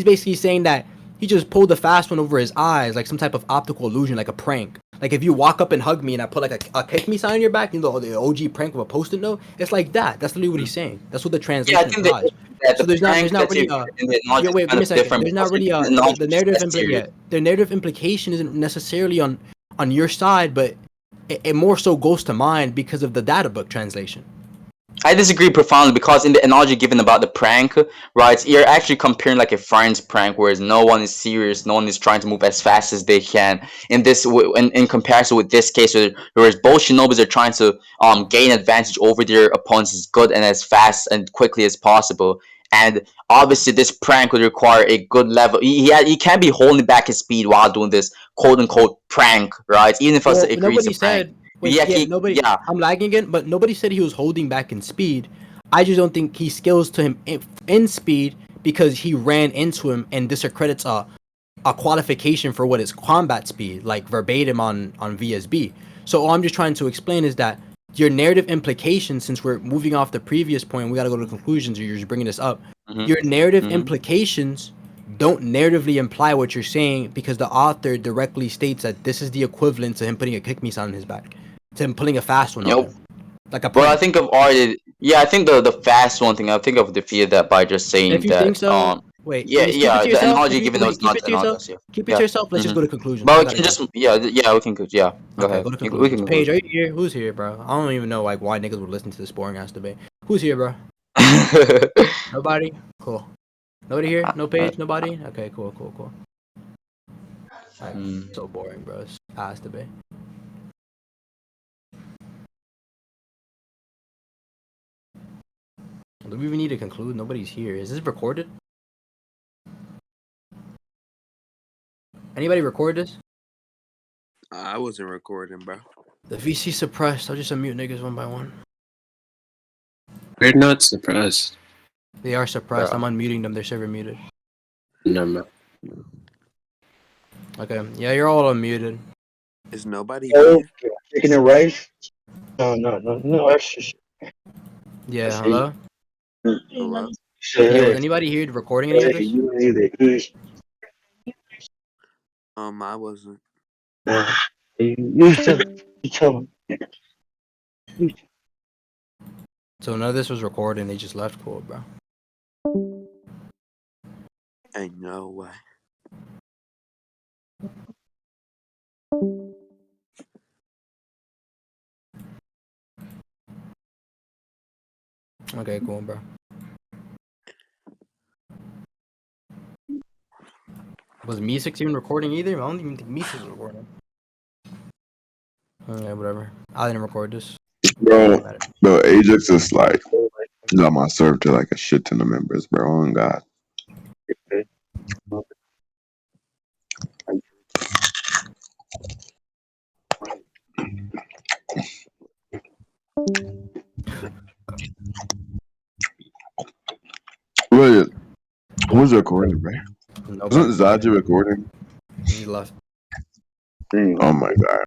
basically saying that he just pulled the fast one over his eyes, like some type of optical illusion, like a prank. Like if you walk up and hug me and I put like a kick me sign on your back, you know, the OG prank with a post-it note, it's like that. That's literally what he's saying. That's what the translation implies. So there's not really wait a second. There's not really the narrative implication isn't necessarily on your side, but it more so goes to mine because of the data book translation. I disagree profoundly because in the analogy given about the prank, right, you're actually comparing like a friend's prank, whereas no one is serious, no one is trying to move as fast as they can. In comparison with this case, whereas both shinobis are trying to gain advantage over their opponents as good and as fast and quickly as possible. And obviously, this prank would require a good level. He can't be holding back his speed while doing this quote unquote prank, right? Even if it's a prank. I'm lagging again, but nobody said he was holding back in speed. I just don't think he skills to him in speed because he ran into him and discredits a qualification for what is combat speed, like verbatim on VSB. So all I'm just trying to explain is that your narrative implications, since we're moving off the previous point, we got to go to conclusions, or you're just bringing this up. Your narrative implications don't narratively imply what you're saying, because the author directly states that this is the equivalent to him putting a kick me sound in his back, to him pulling a fast one on him. Like a Well, I prank. think of art. Yeah, I think the fast one thing. I think of defeated that by just saying If you that. think so, wait. Yeah, Just keep it yeah. to The yourself. analogy, given though it's Keep not it the to yourself. analogy. Keep it Yeah. to yourself. Let's just go to conclusions. But I we got can it, just yeah we can yeah. Go Okay, ahead. go to We conclusions. can Paige, conclude. are you here? Who's here, bro? I don't even know like why niggas would listen to this boring ass debate. Who's here, bro? Nobody. Cool. Nobody here? No Paige? Nobody? Okay, cool. Like, so boring, bro. It's ass debate. Do we even need to conclude? Nobody's here. Is this recorded? Anybody record this? I wasn't recording, bro. The VC suppressed. I'll just unmute niggas one by one. We're not suppressed. They are suppressed. I'm unmuting them. They're server muted. No. Okay. Yeah, you're all unmuted. Is nobody Oh, here? chicken and rice? No extra shit. Yeah, hello? Hello? Yo, is anybody here recording any of this? I wasn't. You tell me. So none of this was recorded and they just left. Cool, bro. Ain't no way. Okay, cool, bro. Was Me6 even recording either? I don't even think Me6 was recording. Okay, whatever. I didn't record this. Bro, Ajax is like, got my serve to like a shit ton of members, bro. Oh, God. Wait, who's recording, bro? Wasn't Zaji recording? He left. Oh my God.